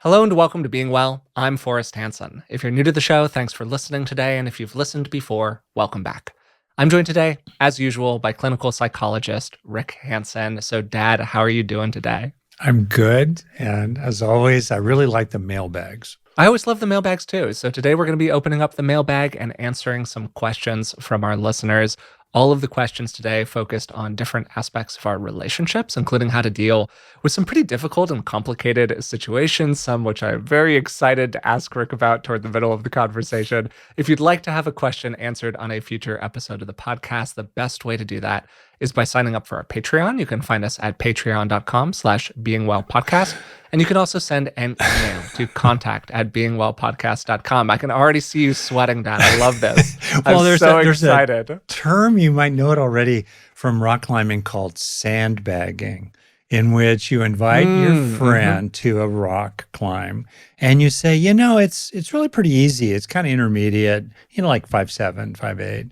Hello and welcome to Being Well. I'm Forrest Hanson. If you're new to the show, thanks for listening today. And if you've listened before, welcome back. I'm joined today, as usual, by clinical psychologist Rick Hanson. So, Dad, how are you doing today? I'm good. And as always, I really like the mailbags. I always love the mailbags too. So, today we're going to be opening up the mailbag and answering some questions from our listeners. All of the questions today focused on different aspects of our relationships, including how to deal with some pretty difficult and complicated situations, some which I'm very excited to ask Rick about toward the middle of the conversation. If you'd like to have a question answered on a future episode of the podcast, the best way to do that is by signing up for our Patreon. You can find us at patreon.com/beingwellpodcast. And you can also send an email to contact@beingwellpodcast.com. I can already see you sweating, Dad. I love this. Well, I'm so excited. A term you might know it already from rock climbing called sandbagging, in which you invite your friend to a rock climb and you say, it's really pretty easy. It's kind of intermediate, like 5'7", 5'8".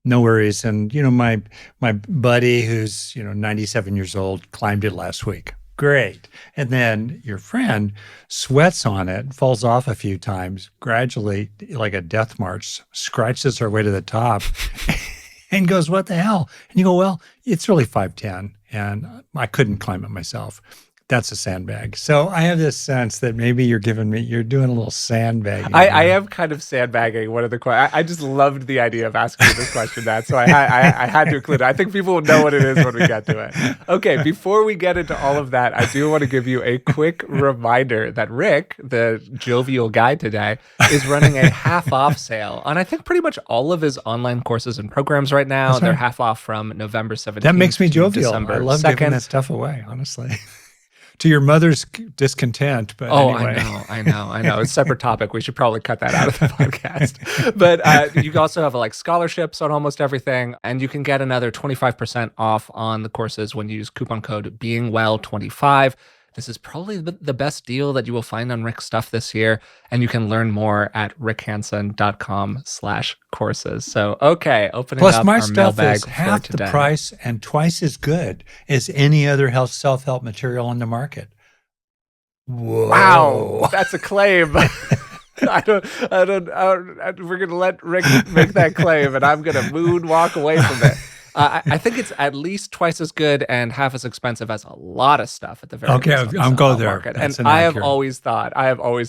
No worries. And, my buddy who's, 97 years old climbed it last week. Great. And then your friend sweats on it, falls off a few times, gradually, like a death march, scratches her way to the top and goes, what the hell? And you go, well, it's really 5'10", and I couldn't climb it myself. That's a sandbag. So I have this sense that maybe you're doing a little sandbagging. I am kind of sandbagging one of the questions. I just loved the idea of asking you this question, Dad. So I had to include it. I think people will know what it is when we get to it. Okay, before we get into all of that, I do want to give you a quick reminder that Rick, the jovial guy today, is running a half-off sale on I think pretty much all of his online courses and programs right now. That's right. They're half off from November 17th. That makes me jovial. December I love 2nd. giving that stuff away, honestly. To your mother's discontent, but anyway. I know. It's a separate topic. We should probably cut that out of the podcast. But you also have scholarships on almost everything, and you can get another 25% off on the courses when you use coupon code BeingWell25. This is probably the best deal that you will find on Rick's stuff this year, and you can learn more at rickhanson.com/courses. So, okay, opening Plus, up my our stuff mailbag is for half today. the price and twice as good as any other self-help material on the market. Whoa. Wow, that's a claim. We're going to let Rick make that claim, and I'm going to moonwalk away from it. I think it's at least twice as good and half as expensive as a lot of stuff at the very least on the I'll go self-help there. market. That's And I have inaccurate. always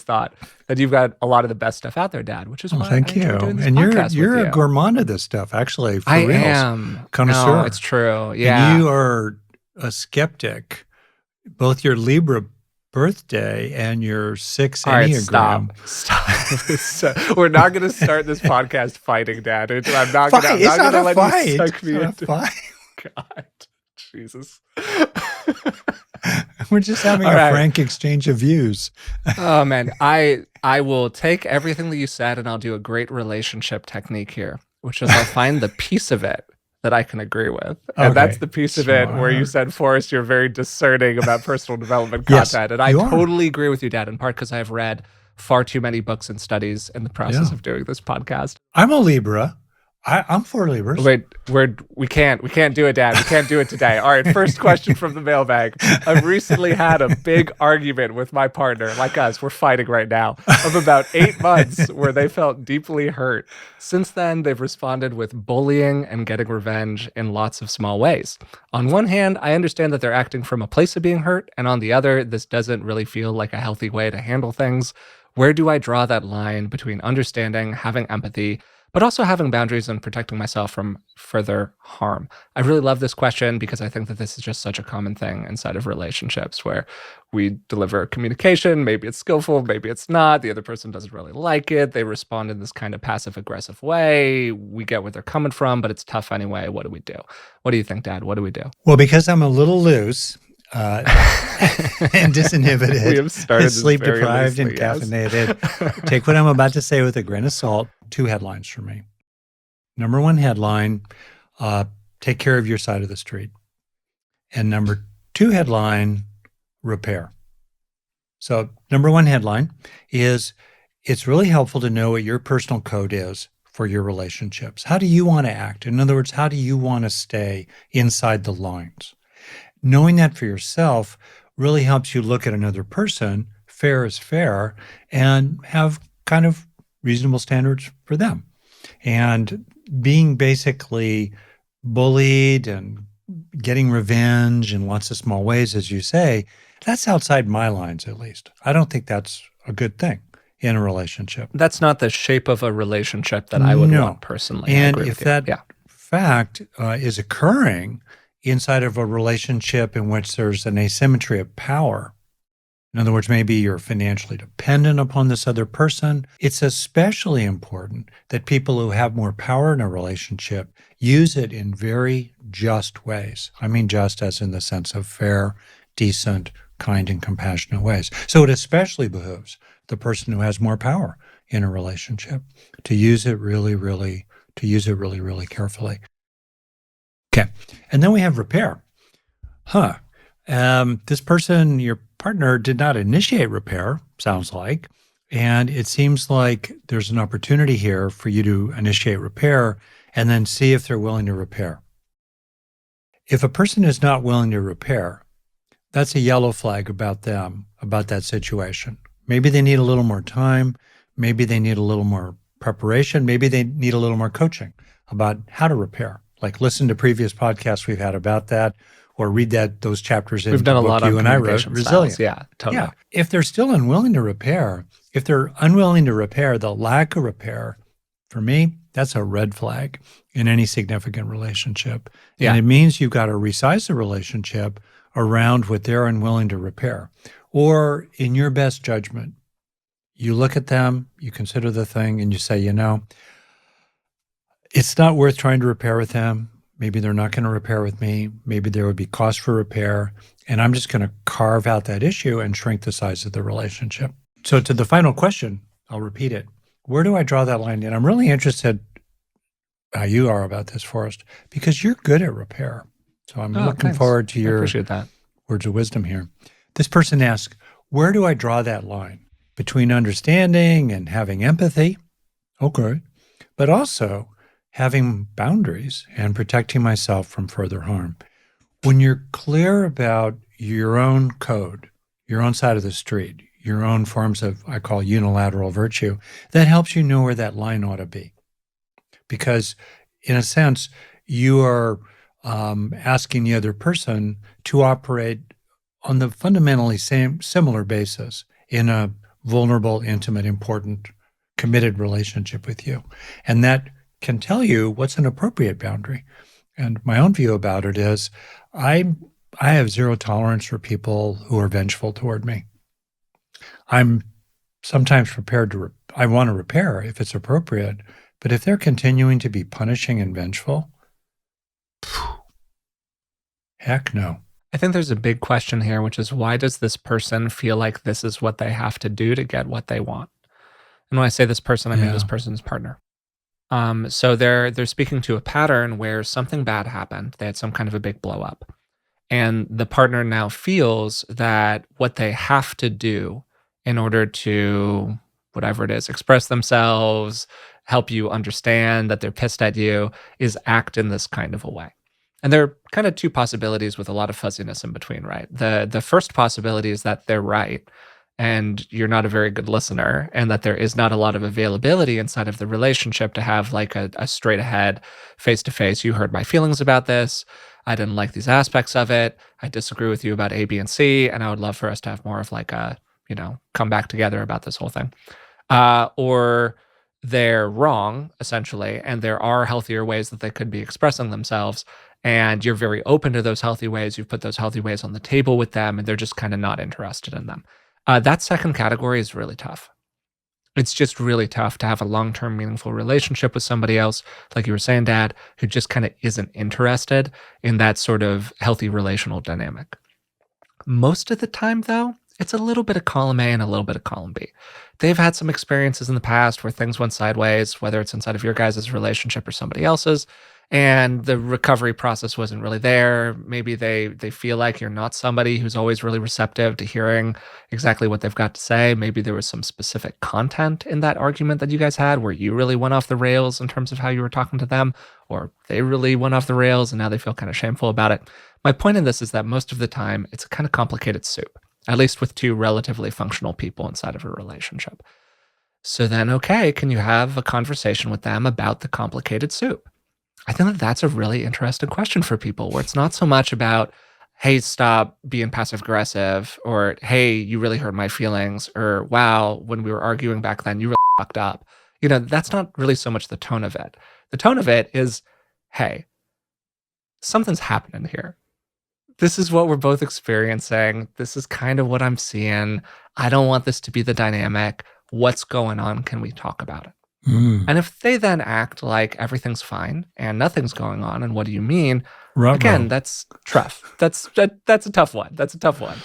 thought that you've got a lot of the best stuff out there, Dad, which is why Thank I enjoy you. doing this And podcast you're with a you. gourmand of this stuff, actually. For I reals. am. Connoisseur. No, it's true. Yeah. And you are a skeptic. Both your Libra birthday and your 6 All right, Enneagram. stop. We're not going to start this podcast fighting, Dad. I'm not going to It's not a let fight. you suck me It's not into a fight. God, Jesus. We're just having All a right. frank exchange of views. Oh man, I will take everything that you said and I'll do a great relationship technique here, which is I'll find the piece of it that I can agree with. And that's Okay. the piece of it where you said, Forrest, you're very discerning about personal development content. Yes, And I you are. totally agree with you, Dad, in part because I've read far too many books and studies in the process Yeah. of doing this podcast. I'm a Libra. I'm for Libras. Wait, we can't do it, Dad. We can't do it today. All right, first question from the mailbag. I've recently had a big argument with my partner, like us, we're fighting right now, of about 8 months where they felt deeply hurt. Since then, they've responded with bullying and getting revenge in lots of small ways. On one hand, I understand that they're acting from a place of being hurt, and on the other, this doesn't really feel like a healthy way to handle things. Where do I draw that line between understanding, having empathy, but also having boundaries and protecting myself from further harm? I really love this question because I think that this is just such a common thing inside of relationships where we deliver communication. Maybe it's skillful, maybe it's not. The other person doesn't really like it. They respond in this kind of passive aggressive way. We get where they're coming from, but it's tough anyway. What do we do? What do you think, Dad? What do we do? Well, because I'm a little loose and disinhibited, We have started this sleep very deprived and loosely, yes. caffeinated. Take what I'm about to say with a grain of salt. 2 headlines for me. Number 1 headline, take care of your side of the street. And number 2 headline, repair. So number 1 headline is, it's really helpful to know what your personal code is for your relationships. How do you want to act? In other words, how do you want to stay inside the lines? Knowing that for yourself really helps you look at another person fair is fair and have kind of reasonable standards for them. And being basically bullied and getting revenge in lots of small ways, as you say, that's outside my lines, at least. I don't think that's a good thing in a relationship. That's not the shape of a relationship that I would want personally. And I agree if with you. that Yeah. fact is occurring inside of a relationship in which there's an asymmetry of power, in other words, maybe you're financially dependent upon this other person, it's especially important that people who have more power in a relationship use it in very just ways. I mean, just as in the sense of fair, decent, kind, and compassionate ways. So it especially behooves the person who has more power in a relationship to use it really, really carefully. Okay. And then we have repair. This person, your partner, did not initiate repair, sounds like. And it seems like there's an opportunity here for you to initiate repair and then see if they're willing to repair. If a person is not willing to repair, that's a yellow flag about them, about that situation. Maybe they need a little more time. Maybe they need a little more preparation. Maybe they need a little more coaching about how to repair. Like listen to previous podcasts we've had about that, or read those chapters in We've done the a book lot you on and I wrote, communication Resilient. styles. Yeah, totally. Yeah. If they're still unwilling to repair, if they're unwilling to repair, the lack of repair, for me, that's a red flag in any significant relationship. Yeah. And it means you've got to resize the relationship around what they're unwilling to repair. Or in your best judgment, you look at them, you consider the thing, and you say, it's not worth trying to repair with them. Maybe they're not going to repair with me. Maybe there would be cost for repair. And I'm just going to carve out that issue and shrink the size of the relationship. So to the final question, I'll repeat it. Where do I draw that line? And I'm really interested how you are about this, Forrest, because you're good at repair. So I'm looking forward to your appreciate that. words of wisdom here. This person asks, where do I draw that line between understanding and having empathy? Okay. But also having boundaries and protecting myself from further harm. When you're clear about your own code, your own side of the street, your own forms of, I call unilateral virtue, that helps you know where that line ought to be. Because in a sense, you are asking the other person to operate on the fundamentally similar basis in a vulnerable, intimate, important, committed relationship with you. And that can tell you what's an appropriate boundary. And my own view about it is I have zero tolerance for people who are vengeful toward me. I'm sometimes prepared to, I want to repair if it's appropriate, but if they're continuing to be punishing and vengeful, heck no. I think there's a big question here, which is why does this person feel like this is what they have to do to get what they want? And when I say this person, I mean this person's partner. So they're speaking to a pattern where something bad happened. They had some kind of a big blow up. And the partner now feels that what they have to do in order to, whatever it is, express themselves, help you understand that they're pissed at you, is act in this kind of a way. And there are kind of two possibilities with a lot of fuzziness in between, right? The first possibility is that they're right and you're not a very good listener, and that there is not a lot of availability inside of the relationship to have like a straight ahead, face to face, you heard my feelings about this. I didn't like these aspects of it. I disagree with you about A, B, and C. And I would love for us to have more of like a, come back together about this whole thing. Or they're wrong, essentially, and there are healthier ways that they could be expressing themselves. And you're very open to those healthy ways. You've put those healthy ways on the table with them, and they're just kind of not interested in them. That second category is really tough. It's just really tough to have a long-term meaningful relationship with somebody else, like you were saying, Dad, who just kind of isn't interested in that sort of healthy relational dynamic. Most of the time, though, it's a little bit of column A and a little bit of column B. They've had some experiences in the past where things went sideways, whether it's inside of your guys' relationship or somebody else's, and the recovery process wasn't really there. Maybe they feel like you're not somebody who's always really receptive to hearing exactly what they've got to say. Maybe there was some specific content in that argument that you guys had where you really went off the rails in terms of how you were talking to them, or they really went off the rails and now they feel kind of shameful about it. My point in this is that most of the time, it's a kind of complicated soup. at least with two relatively functional people inside of a relationship. So then, okay, can you have a conversation with them about the complicated soup? I think that that's a really interesting question for people where it's not so much about, hey, stop being passive aggressive, or hey, you really hurt my feelings, or wow, when we were arguing back then, you really fucked up. That's not really so much the tone of it. The tone of it is, hey, something's happening here. This is what we're both experiencing. This is kind of what I'm seeing. I don't want this to be the dynamic. What's going on? Can we talk about it? Mm. And if they then act like everything's fine and nothing's going on, and what do you mean? Ruh-roh. Again, that's tough. That's a tough one. That's a tough one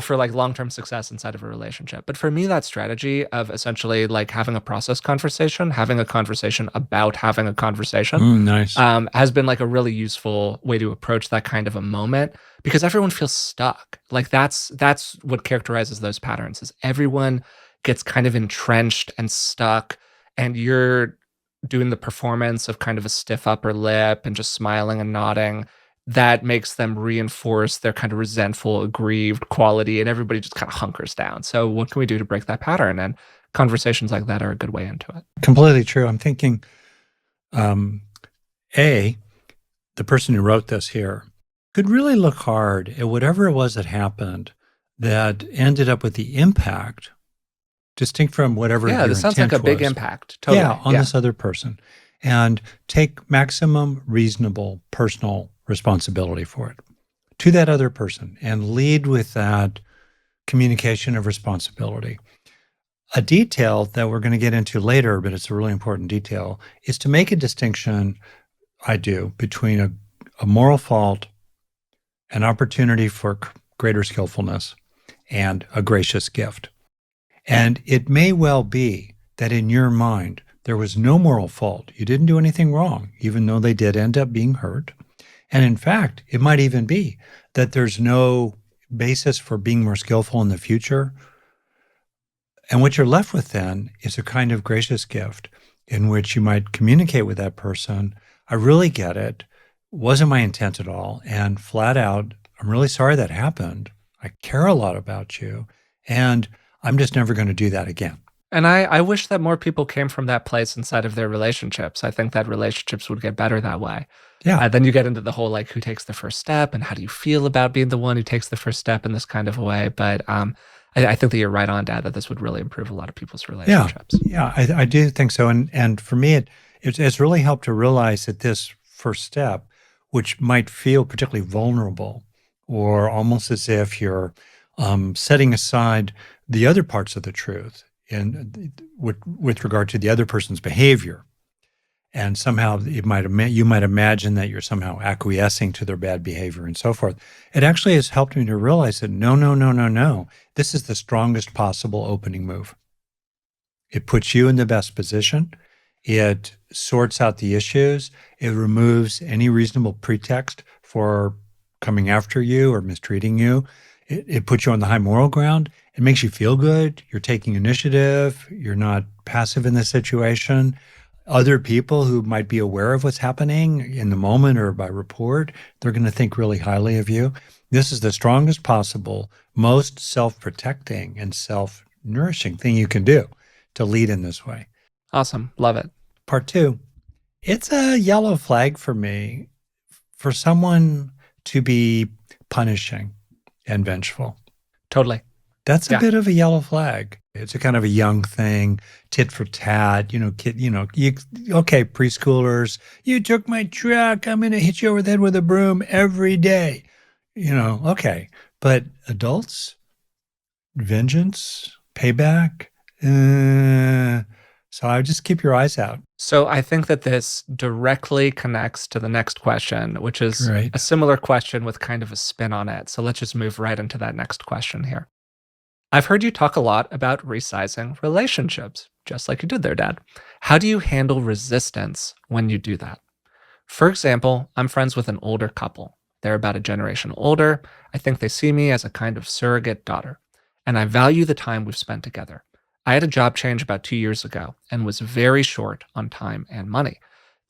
for like long-term success inside of a relationship. But for me, that strategy of essentially like having a process conversation, having a conversation about having a conversation, Nice. has been like a really useful way to approach that kind of a moment because everyone feels stuck. Like that's what characterizes those patterns is everyone gets kind of entrenched and stuck, and you're doing the performance of kind of a stiff upper lip and just smiling and nodding. That makes them reinforce their kind of resentful, aggrieved quality, and everybody just kind of hunkers down. So what can we do to break that pattern? And conversations like that are a good way into it. Completely true. I'm thinking, the person who wrote this here could really look hard at whatever it was that happened that ended up with the impact, distinct from whatever Yeah, your this sounds like intent a big was. impact. Totally. Yeah, on this other person, and take maximum reasonable personal responsibility for it to that other person and lead with that communication of responsibility. A detail that we're going to get into later, but it's a really important detail, is to make a distinction, I do, between a moral fault, an opportunity for greater skillfulness, and a gracious gift. And it may well be that in your mind, there was no moral fault. You didn't do anything wrong, even though they did end up being hurt. And in fact, it might even be that there's no basis for being more skillful in the future. And what you're left with then is a kind of gracious gift in which you might communicate with that person. I really get it. Wasn't my intent at all. And flat out, I'm really sorry that happened. I care a lot about you. And I'm just never going to do that again. And I wish that more people came from that place inside of their relationships. I think that relationships would get better that way. Yeah. Then you get into the whole like who takes the first step and how do you feel about being the one who takes the first step in this kind of a way. But I think that you're right on, Dad, that this would really improve a lot of people's relationships. Yeah, I do think so. And for me, it's really helped to realize that this first step, which might feel particularly vulnerable or almost as if you're setting aside the other parts of the truth with regard to the other person's behavior. And somehow you might imagine that you're somehow acquiescing to their bad behavior and so forth. It actually has helped me to realize that no. This is the strongest possible opening move. It puts you in the best position. It sorts out the issues. It removes any reasonable pretext for coming after you or mistreating you. It puts you on the high moral ground. It makes you feel good. You're taking initiative. You're not passive in this situation. Other people who might be aware of what's happening in the moment or by report, they're going to think really highly of you. This is the strongest possible, most self-protecting and self-nourishing thing you can do to lead in this way. Awesome. Love it. Part two, it's a yellow flag for me for someone to be punishing and vengeful. Totally. That's a bit of a yellow flag. It's a kind of a young thing, tit for tat, okay, preschoolers, you took my truck, I'm going to hit you over the head with a broom every day. Okay. But adults, vengeance, payback, so I would just keep your eyes out. So I think that this directly connects to the next question, which is a similar question with kind of a spin on it. So let's just move right into that next question here. I've heard you talk a lot about resizing relationships, just like you did there, Dad. How do you handle resistance when you do that? For example, I'm friends with an older couple. They're about a generation older. I think they see me as a kind of surrogate daughter, and I value the time we've spent together. I had a job change about 2 years ago and was very short on time and money.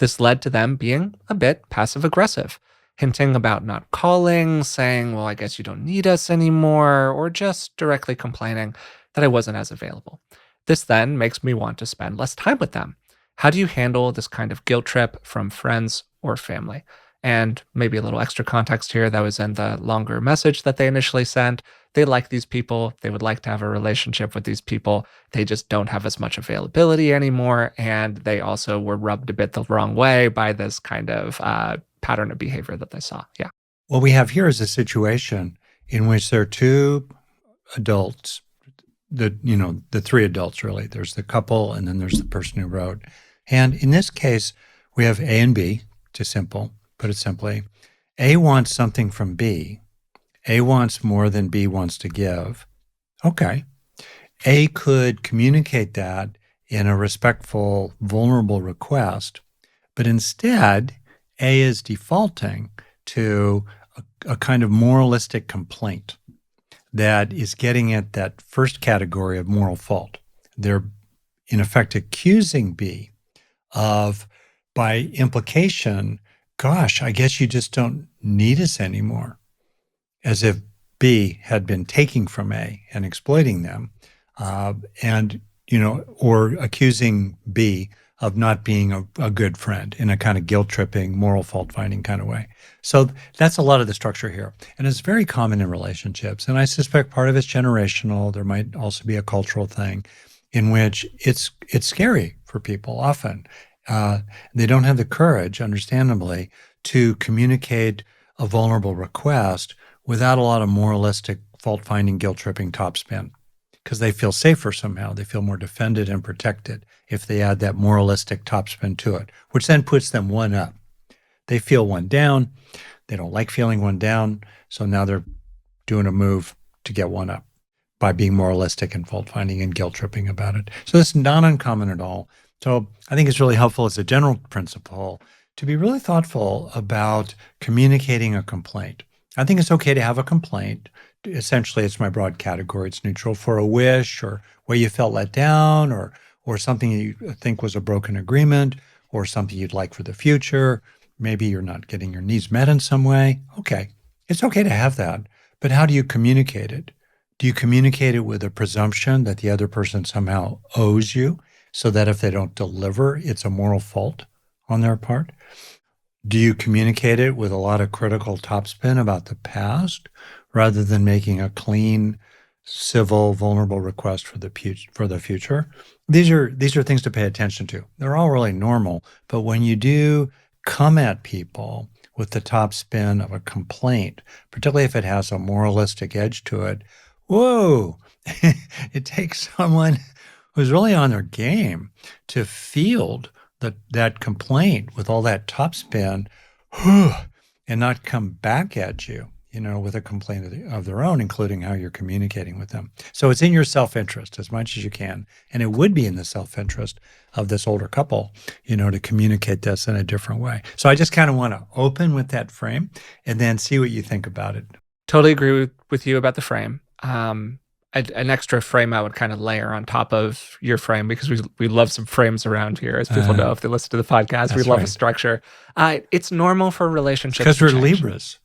This led to them being a bit passive aggressive. hinting about not calling, saying, well, I guess you don't need us anymore, or just directly complaining that I wasn't as available. This then makes me want to spend less time with them. How do you handle this kind of guilt trip from friends or family? And maybe a little extra context here that was in the longer message that they initially sent. They like these people. They would like to have a relationship with these people. They just don't have as much availability anymore. And they also were rubbed a bit the wrong way by this kind of pattern of behavior that they saw. Yeah. What we have here is a situation in which there are two adults, the three adults really. There's the couple and then there's the person who wrote. And in this case, we have A and B, put it simply. A wants something from B. A wants more than B wants to give. Okay. A could communicate that in a respectful, vulnerable request, but instead, A is defaulting to a kind of moralistic complaint that is getting at that first category of moral fault. They're, in effect, accusing B of, by implication, gosh, I guess you just don't need us anymore, as if B had been taking from A and exploiting them, or accusing B of not being a good friend in a kind of guilt-tripping, moral fault-finding kind of way. So that's a lot of the structure here. And it's very common in relationships. And I suspect part of it's generational. There might also be a cultural thing in which it's scary for people often. They don't have the courage, understandably, to communicate a vulnerable request without a lot of moralistic, fault-finding, guilt-tripping topspin, because they feel safer somehow. They feel more defended and protected if they add that moralistic topspin to it, which then puts them one up. They feel one down. They don't like feeling one down, so now they're doing a move to get one up by being moralistic and fault-finding and guilt-tripping about it. So this is not uncommon at all. So I think it's really helpful as a general principle to be really thoughtful about communicating a complaint. I think it's okay to have a complaint. Essentially, it's my broad category. It's neutral for a wish or where you felt let down or something you think was a broken agreement or something you'd like for the future. Maybe you're not getting your needs met in some way. Okay, it's okay to have that. But how do you communicate it? Do you communicate it with a presumption that the other person somehow owes you so that if they don't deliver, it's a moral fault on their part? Do you communicate it with a lot of critical topspin about the past rather than making a clean, civil, vulnerable request for the future? These are things to pay attention to. They're all really normal, but when you do come at people with the topspin of a complaint, particularly if it has a moralistic edge to it, whoa, it takes someone who's really on their game to field that complaint with all that topspin and not come back at you, with a complaint of their own, including how you're communicating with them. So it's in your self-interest as much as you can. And it would be in the self-interest of this older couple, to communicate this in a different way. So I just kind of want to open with that frame and then see what you think about it. Totally agree with you about the frame. An extra frame I would kind of layer on top of your frame, because we love some frames around here, as people know if they listen to the podcast. We love a structure. It's normal for relationships because we're change. Libras.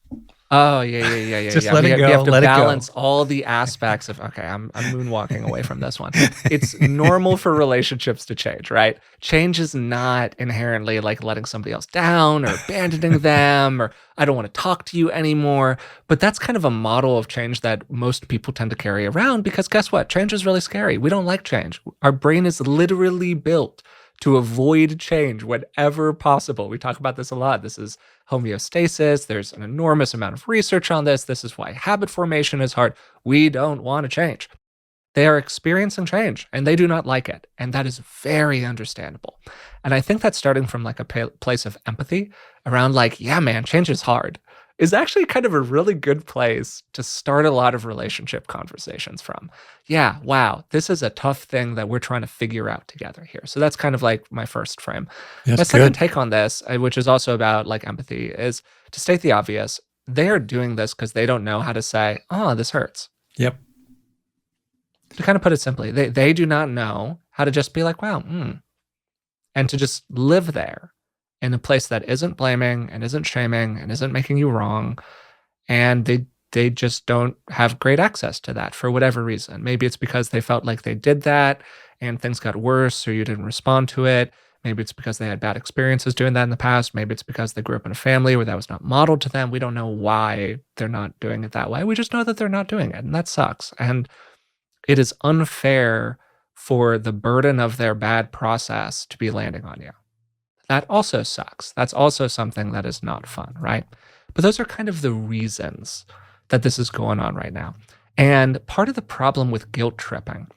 Oh, yeah. Just yeah. let it go. We have to let balance it go. all the aspects of, okay, I'm moonwalking away from this one. It's normal for relationships to change, right? Change is not inherently like letting somebody else down or abandoning them or I don't want to talk to you anymore. But that's kind of a model of change that most people tend to carry around because guess what? Change is really scary. We don't like change. Our brain is literally built to avoid change whenever possible. We talk about this a lot. This is homeostasis. There's an enormous amount of research on this. This is why habit formation is hard. We don't want to change. They are experiencing change and they do not like it. And that is very understandable. And I think that starting from like a place of empathy around like, yeah, man, change is hard is actually kind of a really good place to start a lot of relationship conversations from. Yeah, wow, this is a tough thing that we're trying to figure out together here. So that's kind of like my first frame. That's My second good. take on this, which is also about like empathy, is to state the obvious. They are doing this because they don't know how to say, oh, this hurts. Yep. To kind of put it simply, they do not know how to just be like, wow, and to just live there in a place that isn't blaming and isn't shaming and isn't making you wrong. And they just don't have great access to that for whatever reason. Maybe it's because they felt like they did that and things got worse or you didn't respond to it. Maybe it's because they had bad experiences doing that in the past. Maybe it's because they grew up in a family where that was not modeled to them. We don't know why they're not doing it that way. We just know that they're not doing it, and that sucks. And it is unfair for the burden of their bad process to be landing on you. That also sucks. That's also something that is not fun, right? But those are kind of the reasons that this is going on right now. And part of the problem with guilt tripping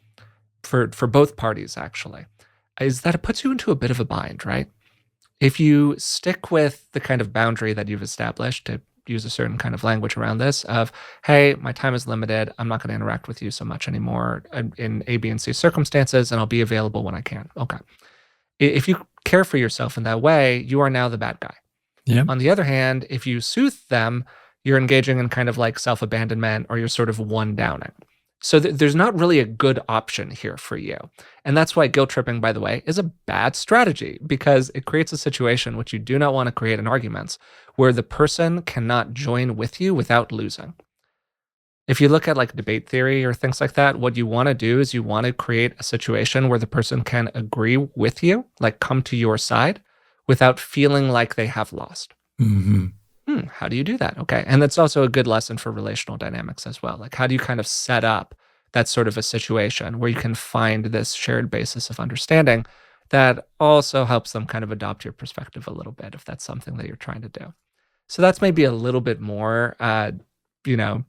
for both parties actually is that it puts you into a bit of a bind, right? If you stick with the kind of boundary that you've established, to use a certain kind of language around this of, hey, my time is limited. I'm not going to interact with you so much anymore in A, B, and C circumstances, and I'll be available when I can. Okay. If you care for yourself in that way, you are now the bad guy. Yeah. On the other hand, if you soothe them, you're engaging in kind of like self-abandonment, or you're sort of one-downing. So there's not really a good option here for you. And that's why guilt tripping, by the way, is a bad strategy, because it creates a situation which you do not want to create in arguments where the person cannot join with you without losing. If you look at like debate theory or things like that, what you want to do is you want to create a situation where the person can agree with you, like come to your side, without feeling like they have lost. Mm-hmm. How do you do that? Okay. And that's also a good lesson for relational dynamics as well. Like, how do you kind of set up that sort of a situation where you can find this shared basis of understanding that also helps them kind of adopt your perspective a little bit, if that's something that you're trying to do. So that's maybe a little bit more,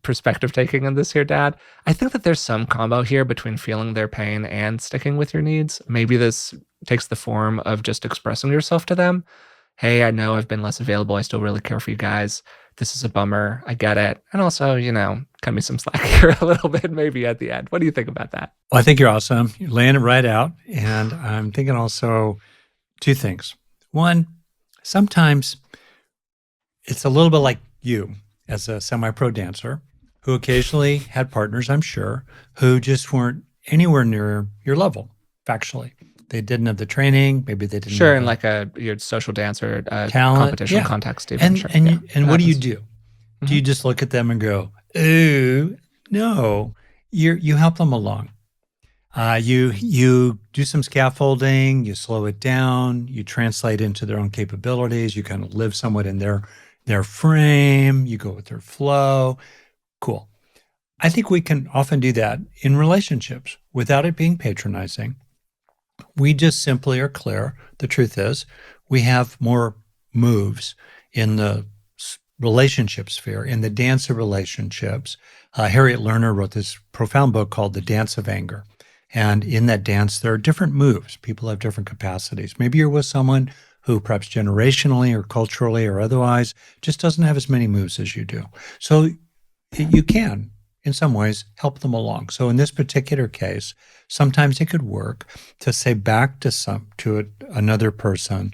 perspective taking in this here, Dad. I think that there's some combo here between feeling their pain and sticking with your needs.Maybe this takes the form of just expressing yourself to them. Hey, I know I've been less available. I still really care for you guys. This is a bummer. I get it. And also, cut me some slack here a little bit, maybe at the end. What do you think about that? Well, I think you're awesome. You're laying it right out. And I'm thinking also two things. One, sometimes it's a little bit like you as a semi-pro dancer who occasionally had partners, I'm sure, who just weren't anywhere near your level, factually. They didn't have the training. Maybe they didn't. Sure, in like your social dance or talent, competition context, even. And sure. and what do you do? Mm-hmm. Do you just look at them and go, "Ooh, no"? You help them along. You do some scaffolding. You slow it down. You translate into their own capabilities. You kind of live somewhat in their frame. You go with their flow. Cool. I think we can often do that in relationships without it being patronizing. We just simply are clear. The truth is, we have more moves in the relationship sphere, in the dance of relationships. Harriet Lerner wrote this profound book called The Dance of Anger. And in that dance, there are different moves. People have different capacities. Maybe you're with someone who perhaps generationally or culturally or otherwise just doesn't have as many moves as you do. So you can, in some ways, help them along. So in this particular case, sometimes it could work to say back to another person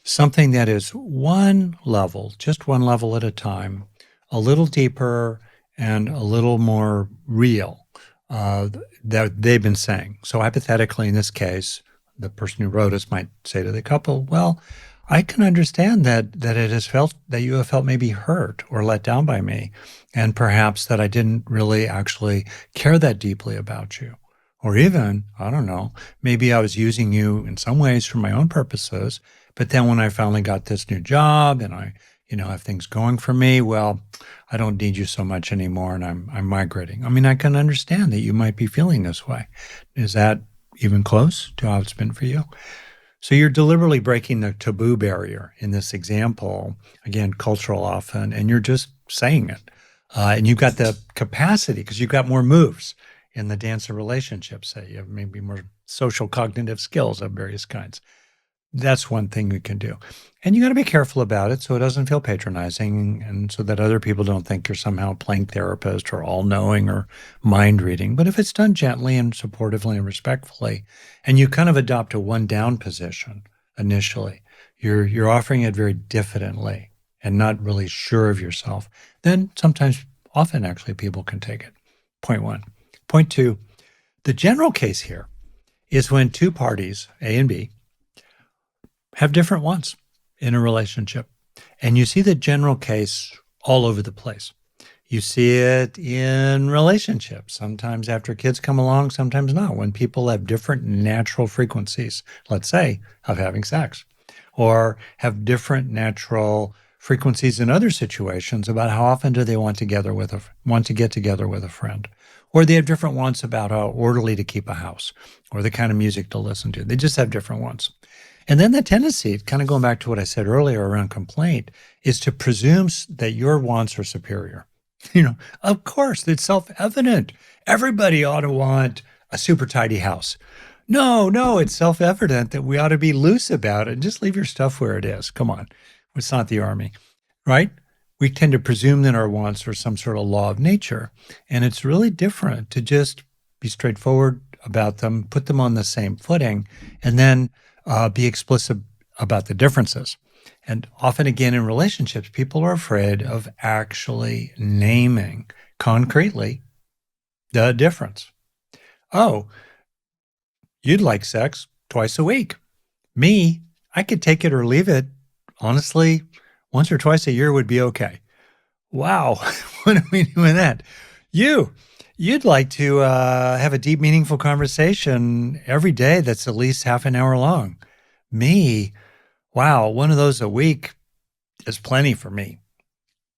something that is just one level at a time, a little deeper and a little more real that they've been saying. So hypothetically, in this case, the person who wrote us might say to the couple, well, I can understand that it has felt that you have felt maybe hurt or let down by me, and perhaps that I didn't really actually care that deeply about you. Or even, I don't know, maybe I was using you in some ways for my own purposes, but then when I finally got this new job and I, have things going for me, well, I don't need you so much anymore and I'm migrating. I mean, I can understand that you might be feeling this way. Is that even close to how it's been for you? So you're deliberately breaking the taboo barrier in this example, again, cultural often, and you're just saying it. And you've got the capacity because you've got more moves in the dance of relationships. Say you have maybe more social cognitive skills of various kinds. That's one thing you can do. And you got to be careful about it so it doesn't feel patronizing and so that other people don't think you're somehow playing therapist or all-knowing or mind-reading. But if it's done gently and supportively and respectfully, and you kind of adopt a one-down position initially, you're offering it very diffidently and not really sure of yourself, then often actually people can take it. Point one. Point two, the general case here is when two parties, A and B, have different wants in a relationship. And you see the general case all over the place. You see it in relationships, sometimes after kids come along, sometimes not, when people have different natural frequencies, let's say, of having sex, or have different natural frequencies in other situations about how often do they want to get together with a friend, or they have different wants about how orderly to keep a house, or the kind of music to listen to. They just have different wants. And then the tendency, kind of going back to what I said earlier around complaint, is to presume that your wants are superior. Of course, it's self-evident. Everybody ought to want a super tidy house. No, it's self-evident that we ought to be loose about it and just leave your stuff where it is. Come on. It's not the army, right? We tend to presume that our wants are some sort of law of nature. And it's really different to just be straightforward about them, put them on the same footing, and then be explicit about the differences. And often, again, in relationships, people are afraid of actually naming concretely the difference. Oh, you'd like sex twice a week. Me, I could take it or leave it. Honestly, once or twice a year would be okay. Wow, what are we doing that? You'd like to have a deep, meaningful conversation every day that's at least half an hour long. Me, wow, one of those a week is plenty for me.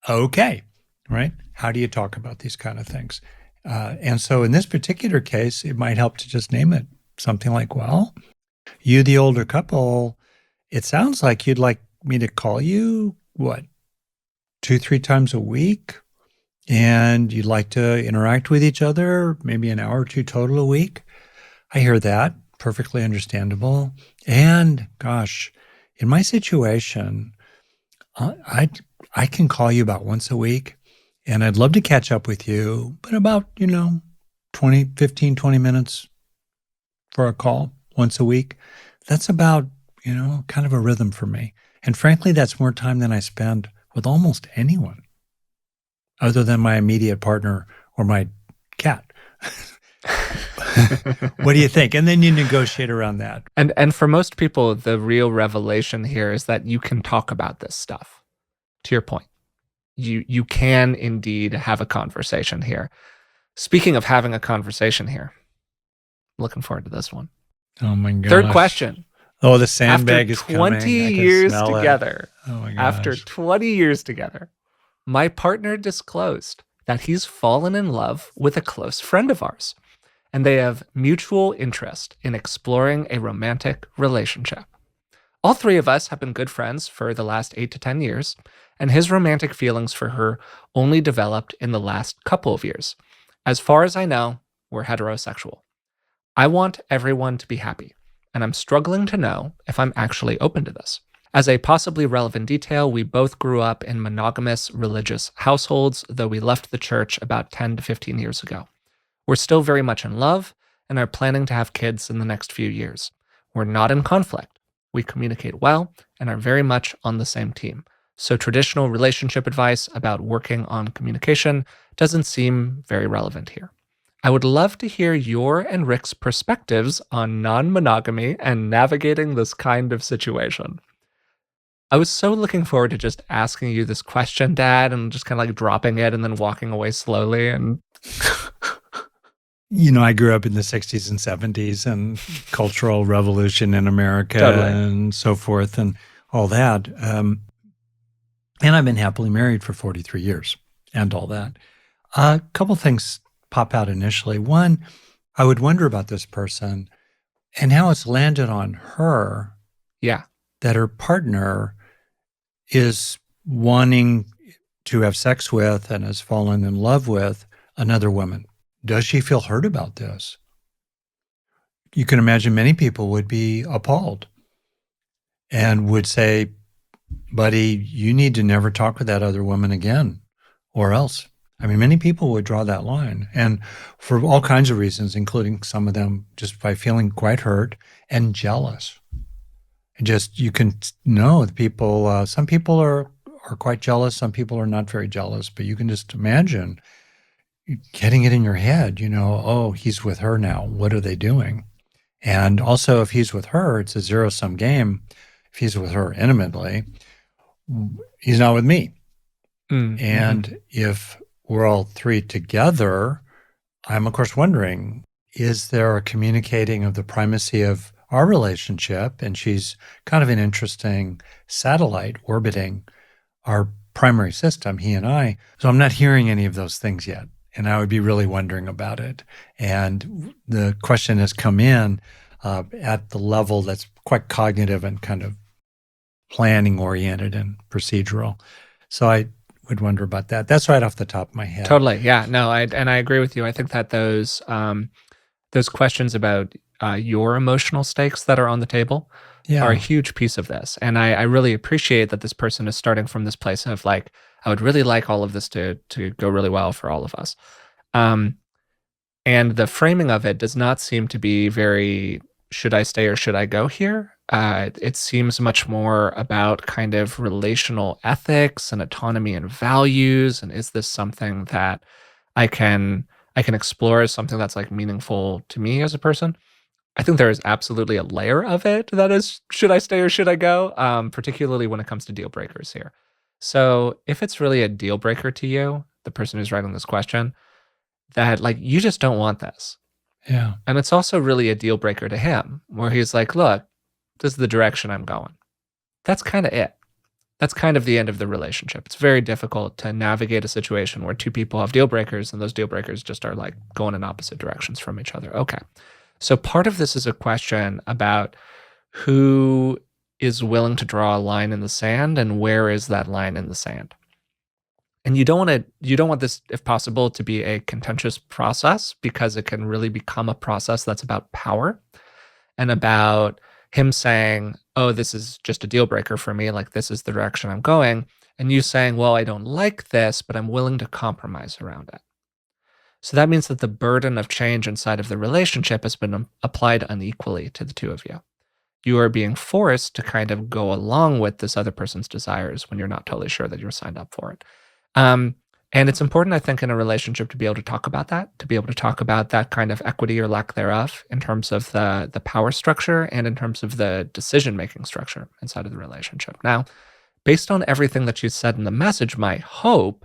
Okay, right? How do you talk about these kind of things? And so in this particular case, it might help to just name it something like, well, you, the older couple, it sounds like you'd like me to call you, what, 2-3 times a week? And you'd like to interact with each other, maybe an hour or two total a week? I hear that. Perfectly understandable. And gosh, in my situation, I can call you about once a week, and I'd love to catch up with you, but about, 20 minutes for a call once a week. That's about, kind of a rhythm for me. And frankly, that's more time than I spend with almost anyone other than my immediate partner or my cat. What do you think? And then you negotiate around that. And for most people, the real revelation here is that you can talk about this stuff. To your point, you can indeed have a conversation here. Speaking of having a conversation here, looking forward to this one. Oh my gosh. Third question. Oh, the sandbag is coming. After 20 years together. Oh my gosh. After 20 years together, my partner disclosed that he's fallen in love with a close friend of ours, and they have mutual interest in exploring a romantic relationship. All three of us have been good friends for the last 8 to 10 years, and his romantic feelings for her only developed in the last couple of years. As far as I know, we're heterosexual. I want everyone to be happy, and I'm struggling to know if I'm actually open to this. As a possibly relevant detail, we both grew up in monogamous religious households, though we left the church about 10 to 15 years ago. We're still very much in love and are planning to have kids in the next few years. We're not in conflict. We communicate well and are very much on the same team. So traditional relationship advice about working on communication doesn't seem very relevant here. I would love to hear your and Rick's perspectives on non-monogamy and navigating this kind of situation. I was so looking forward to just asking you this question, Dad, and just kind of like dropping it and then walking away slowly. And I grew up in the 60s and 70s and cultural revolution in America and so forth and all that. And I've been happily married for 43 years and all that. A couple things pop out initially. One, I would wonder about this person and how it's landed on her. Yeah. That her partner is wanting to have sex with and has fallen in love with another woman. Does she feel hurt about this? You can imagine many people would be appalled and would say, buddy, you need to never talk with that other woman again or else. I mean, many people would draw that line, and for all kinds of reasons, including some of them just by feeling quite hurt and jealous. Just, you can know the people, some people are quite jealous, some people are not very jealous, but you can just imagine getting it in your head, oh, he's with her now. What are they doing? And also, if he's with her, it's a zero-sum game. if he's with her intimately, he's not with me. Mm-hmm. And if we're all three together, I'm of course wondering, is there a communicating of the primacy of our relationship? And she's kind of an interesting satellite orbiting our primary system, he and I. So I'm not hearing any of those things yet. And I would be really wondering about it. And the question has come in at the level that's quite cognitive and kind of planning oriented and procedural. So I would wonder about that. That's right off the top of my head. Totally. Yeah. No, I agree with you. I think that those questions about your emotional stakes that are on the table are a huge piece of this. And I really appreciate that this person is starting from this place of like, I would really like all of this to go really well for all of us. And the framing of it does not seem to be very, should I stay or should I go here? It seems much more about kind of relational ethics and autonomy and values. And is this something that I can explore as something that's like meaningful to me as a person? I think there is absolutely a layer of it that is, should I stay or should I go? Particularly when it comes to deal breakers here. So if it's really a deal breaker to you, the person who's writing this question, that like you just don't want this. Yeah. And it's also really a deal breaker to him, where he's like, look, this is the direction I'm going. That's kind of it. That's kind of the end of the relationship. It's very difficult to navigate a situation where two people have deal breakers and those deal breakers just are like going in opposite directions from each other. Okay. So part of this is a question about who is willing to draw a line in the sand and where is that line in the sand. And you don't want this, if possible, to be a contentious process, because it can really become a process that's about power and about him saying, oh, this is just a deal breaker for me, like this is the direction I'm going, and you saying, well, I don't like this, but I'm willing to compromise around it. So that means that the burden of change inside of the relationship has been applied unequally to the two of you. You are being forced to kind of go along with this other person's desires when you're not totally sure that you're signed up for it. And it's important, I think, in a relationship to be able to talk about that, to be able to talk about that kind of equity or lack thereof in terms of the power structure and in terms of the decision-making structure inside of the relationship. Now, based on everything that you said in the message, my hope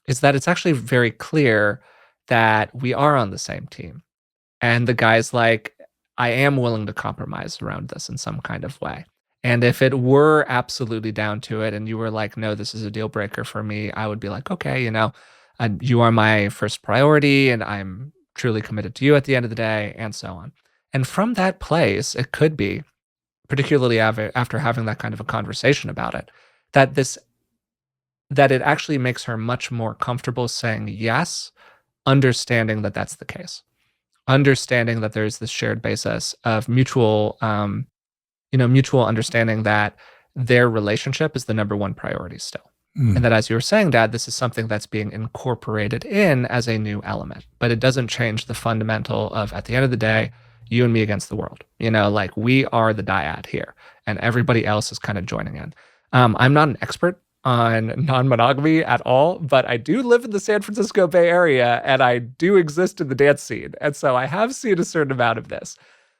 is that it's actually very clear that we are on the same team. And the guy's like, I am willing to compromise around this in some kind of way. And if it were absolutely down to it and you were like, no, this is a deal breaker for me, I would be like, okay, you are my first priority and I'm truly committed to you at the end of the day, and so on. And from that place, it could be, particularly after having that kind of a conversation about it, that it actually makes her much more comfortable saying yes, understanding that that's the case. Understanding that there's this shared basis of mutual understanding that their relationship is the number one priority still. And that, as you were saying, Dad, this is something that's being incorporated in as a new element, but it doesn't change the fundamental of, at the end of the day, you and me against the world. Like we are the dyad here and everybody else is kind of joining in. I'm not an expert on non-monogamy at all, but I do live in the San Francisco Bay Area and I do exist in the dance scene. And so I have seen a certain amount of this.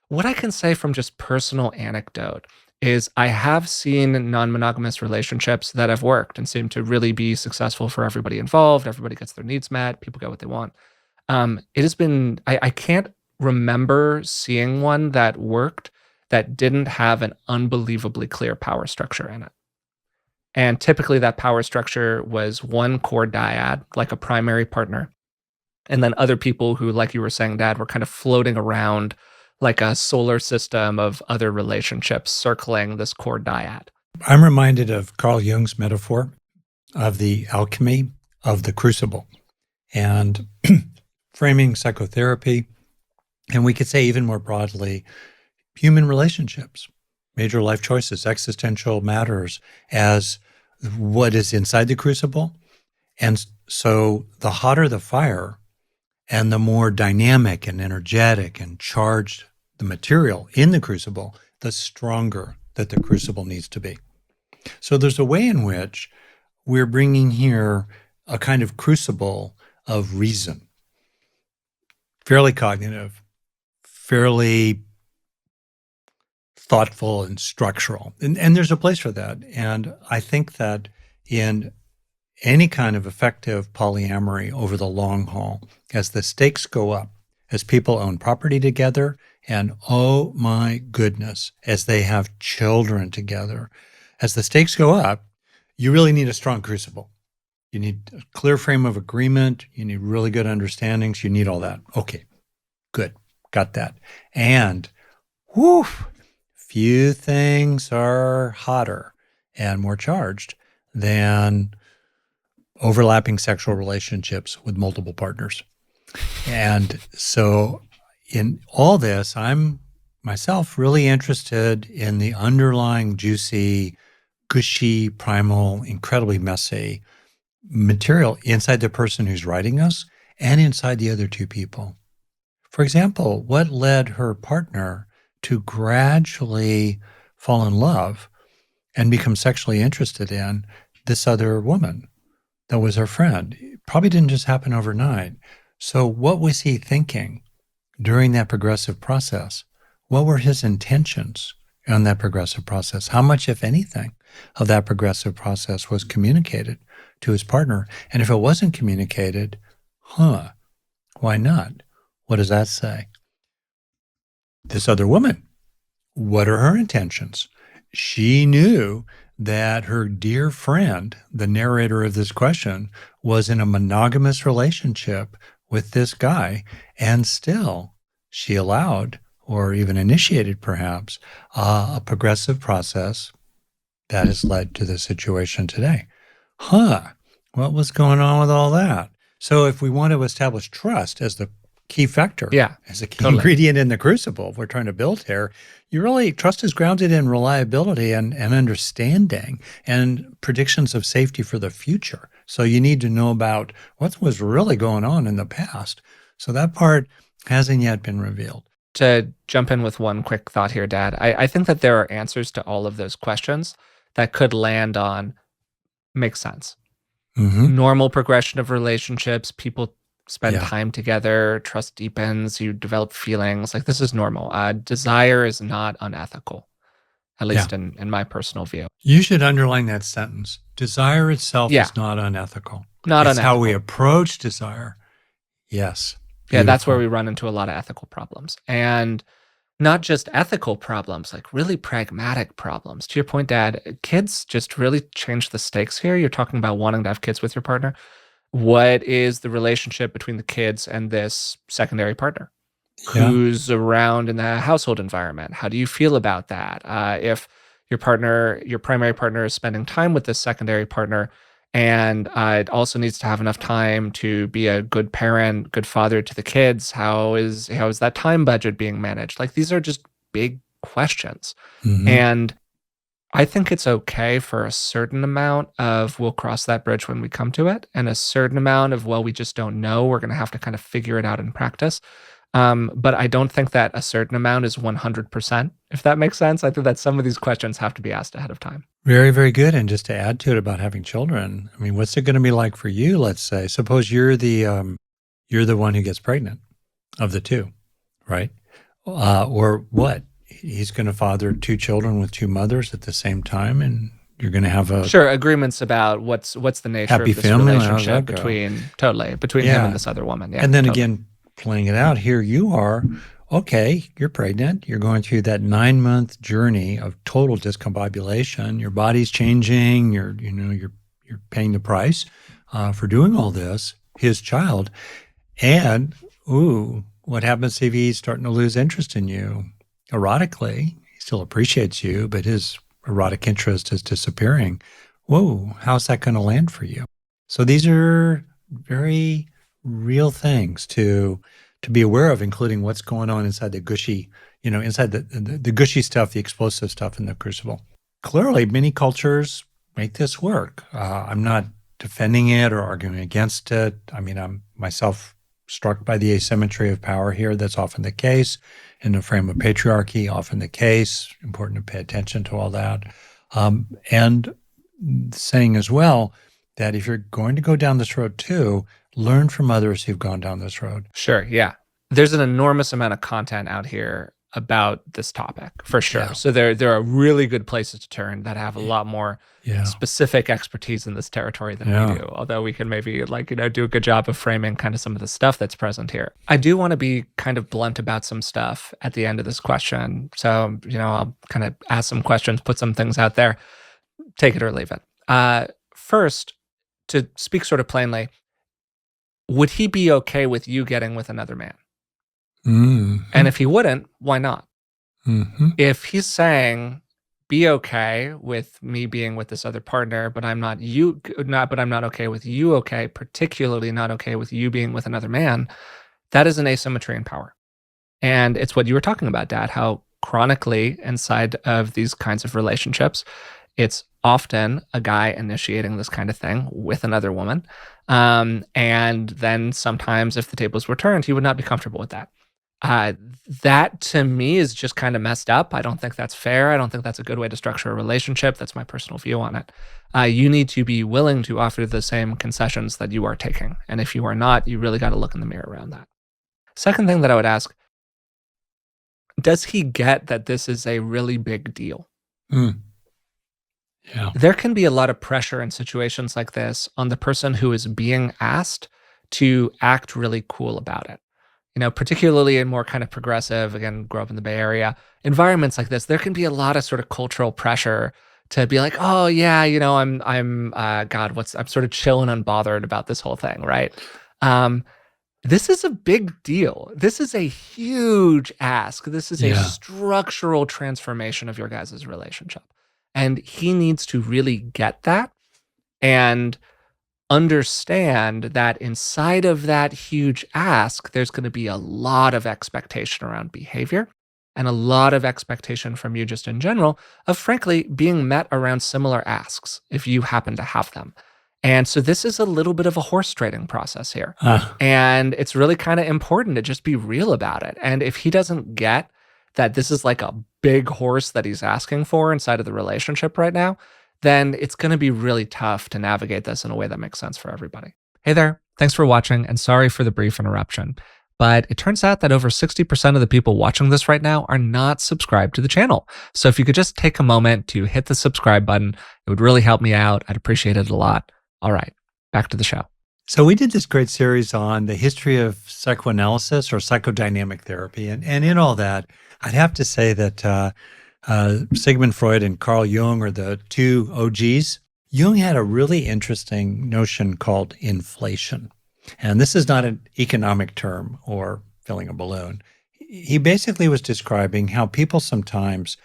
What I can say from just personal anecdote is I have seen non-monogamous relationships that have worked and seem to really be successful for everybody involved. Everybody gets their needs met. People get what they want. It has been, I can't remember seeing one that worked that didn't have an unbelievably clear power structure in it. And typically that power structure was one core dyad, like a primary partner. And then other people who, like you were saying, Dad, were kind of floating around like a solar system of other relationships circling this core dyad. I'm reminded of Carl Jung's metaphor of the alchemy of the crucible and framing psychotherapy. And we could say even more broadly, human relationships, major life choices, existential matters as what is inside the crucible. And so the hotter the fire and the more dynamic and energetic and charged the material in the crucible, the stronger that the crucible needs to be. So there's a way in which we're bringing here a kind of crucible of reason, fairly cognitive, fairly thoughtful and structural. And there's a place for that. And I think that in any kind of effective polyamory over the long haul, as the stakes go up, as people own property together, and oh my goodness, as they have children together, as the stakes go up, you really need a strong crucible. You need a clear frame of agreement. You need really good understandings. You need all that. Okay, good. Got that. And whew, few things are hotter and more charged than overlapping sexual relationships with multiple partners. And so in all this, I'm myself really interested in the underlying juicy, gushy, primal, incredibly messy material inside the person who's writing us and inside the other two people. For example, what led her partner to gradually fall in love and become sexually interested in this other woman that was her friend? It probably didn't just happen overnight. So what was he thinking during that progressive process? What were his intentions on that progressive process? How much, if anything, of that progressive process was communicated to his partner? And if it wasn't communicated, why not? What does that say? This other woman, what are her intentions? She knew that her dear friend, the narrator of this question, was in a monogamous relationship with this guy, and still she allowed, or even initiated perhaps, a progressive process that has led to the situation today. What was going on with all that? So if we want to establish trust as the key factor, as a key ingredient in the crucible we're trying to build here, trust is grounded in reliability and understanding and predictions of safety for the future. So you need to know about what was really going on in the past. So that part hasn't yet been revealed. To jump in with one quick thought here, Dad, I think that there are answers to all of those questions that could land on makes sense. Normal progression of relationships, people spend time together, trust deepens, you develop feelings. Like, this is normal. Desire is not unethical, at least in my personal view. You should underline that sentence. Desire itself is not unethical. Not it's unethical. How we approach desire. Yes. Beautiful. Yeah, that's where we run into a lot of ethical problems. And not just ethical problems, like really pragmatic problems. To your point, Dad, kids just really change the stakes here. You're talking about wanting to have kids with your partner. What is the relationship between the kids and this secondary partner? Who's around in the household environment? How do you feel about that? If your primary partner is spending time with this secondary partner, and it also needs to have enough time to be a good parent, good father to the kids, how is that time budget being managed? Like, these are just big questions. And I think it's okay for a certain amount of we'll cross that bridge when we come to it, and a certain amount of, well, we just don't know. We're going to have to kind of figure it out in practice. But I don't think that a certain amount is 100%, if that makes sense. I think that some of these questions have to be asked ahead of time. Very, very good. And just to add to it about having children, I mean, what's it going to be like for you? Let's say, suppose you're the one who gets pregnant of the two, right? Or what? He's going to father two children with two mothers at the same time, and you're going to have agreements about what's the nature of this relationship between him and this other woman. Yeah, and then again, playing it out here, you are. Okay, you're pregnant. You're going through that 9-month journey of total discombobulation. Your body's changing. You're paying the price for doing all this. His child, and what happens if he's starting to lose interest in you erotically? He still appreciates you, but his erotic interest is disappearing. How's that going to land for you? So these are very real things to be aware of, including what's going on inside the gushy, inside the gushy stuff, the explosive stuff in the crucible. Clearly, many cultures make this work. I'm not defending it or arguing against it. I mean, I'm myself struck by the asymmetry of power here. That's often the case in the frame of patriarchy, often the case. Important to pay attention to all that. And saying as well that if you're going to go down this road too, learn from others who've gone down this road. Sure, yeah. There's an enormous amount of content out here about this topic for sure. Yeah. So there are really good places to turn that have a lot more Yeah. specific expertise in this territory than we do. Although we can maybe do a good job of framing kind of some of the stuff that's present here. I do want to be kind of blunt about some stuff at the end of this question. So, I'll kind of ask some questions, put some things out there, take it or leave it. First, to speak sort of plainly, would he be okay with you getting with another man? Mm-hmm. And if he wouldn't, why not? Mm-hmm. If he's saying, be okay with me being with this other partner, but I'm not okay with you, okay, particularly not okay with you being with another man, that is an asymmetry in power. And it's what you were talking about, Dad, how chronically inside of these kinds of relationships, it's often a guy initiating this kind of thing with another woman. And then sometimes if the tables were turned, he would not be comfortable with that. That to me is just kind of messed up. I don't think that's fair. I don't think that's a good way to structure a relationship. That's my personal view on it. You need to be willing to offer the same concessions that you are taking. And if you are not, you really got to look in the mirror around that. Second thing that I would ask, does he get that this is a really big deal? Mm. Yeah. There can be a lot of pressure in situations like this on the person who is being asked to act really cool about it. Particularly in more kind of progressive, again, grew up in the Bay Area, environments like this, there can be a lot of sort of cultural pressure to be like, oh yeah, I'm sort of chill and unbothered about this whole thing, right? This is a big deal. This is a huge ask. This is a structural transformation of your guys' relationship. And he needs to really get that and understand that inside of that huge ask, there's going to be a lot of expectation around behavior and a lot of expectation from you just in general of, frankly, being met around similar asks if you happen to have them. And so this is a little bit of a horse trading process here. And it's really kind of important to just be real about it. And if he doesn't get that this is like a big horse that he's asking for inside of the relationship right now, then it's going to be really tough to navigate this in a way that makes sense for everybody. Hey there, thanks for watching, and sorry for the brief interruption. But it turns out that over 60% of the people watching this right now are not subscribed to the channel. So if you could just take a moment to hit the subscribe button, it would really help me out. I'd appreciate it a lot. All right, back to the show. So we did this great series on the history of psychoanalysis or psychodynamic therapy. And in all that, I'd have to say that Sigmund Freud and Carl Jung are the two OGs. Jung had a really interesting notion called inflation. And this is not an economic term or filling a balloon. He basically was describing how people sometimes,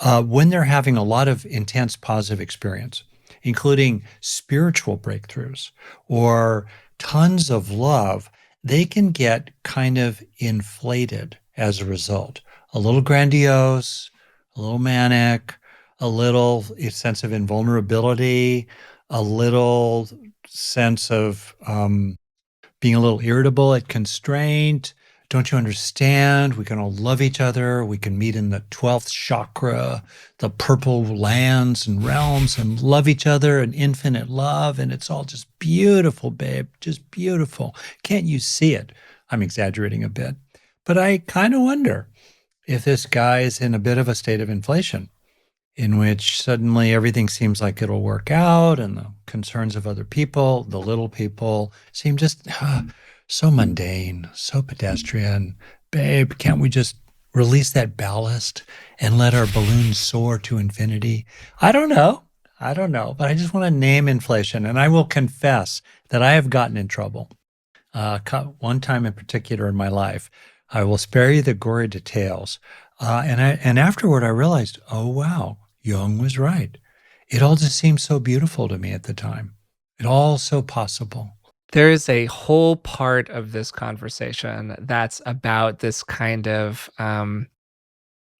when they're having a lot of intense positive experience, including spiritual breakthroughs or tons of love, they can get kind of inflated as a result. A little grandiose, a little manic, a little sense of invulnerability, a little sense of being a little irritable at constraint. Don't you understand? We can all love each other. We can meet in the 12th chakra, the purple lands and realms, and love each other in infinite love. And it's all just beautiful, babe, just beautiful. Can't you see it? I'm exaggerating a bit. But I kind of wonder if this guy is in a bit of a state of inflation, in which suddenly everything seems like it'll work out, and the concerns of other people, the little people, seem just so mundane, so pedestrian. Babe, can't we just release that ballast and let our balloon soar to infinity? I don't know, but I just want to name inflation. And I will confess that I have gotten in trouble. One time in particular in my life, I will spare you the gory details. And afterward, I realized, oh, wow, Jung was right. It all just seemed so beautiful to me at the time. It all so possible. There is a whole part of this conversation that's about this kind of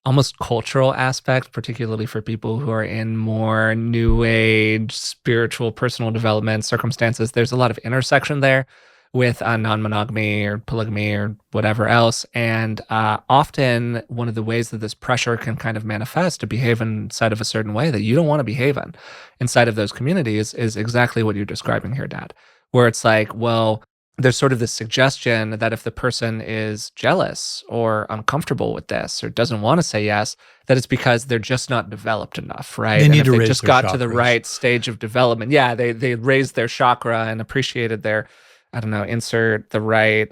almost cultural aspect, particularly for people who are in more new age, spiritual, personal development circumstances. There's a lot of intersection there with non-monogamy or polygamy or whatever else. And often one of the ways that this pressure can kind of manifest to behave inside of a certain way that you don't want to behave in inside of those communities is exactly what you're describing here, Dad, where it's like, well, there's sort of this suggestion that if the person is jealous or uncomfortable with this or doesn't want to say yes, that it's because they're just not developed enough, right? They And need if to they raise just their got to the chakras. right stage of development, yeah, they raised their chakra and appreciated their, I don't know, insert the right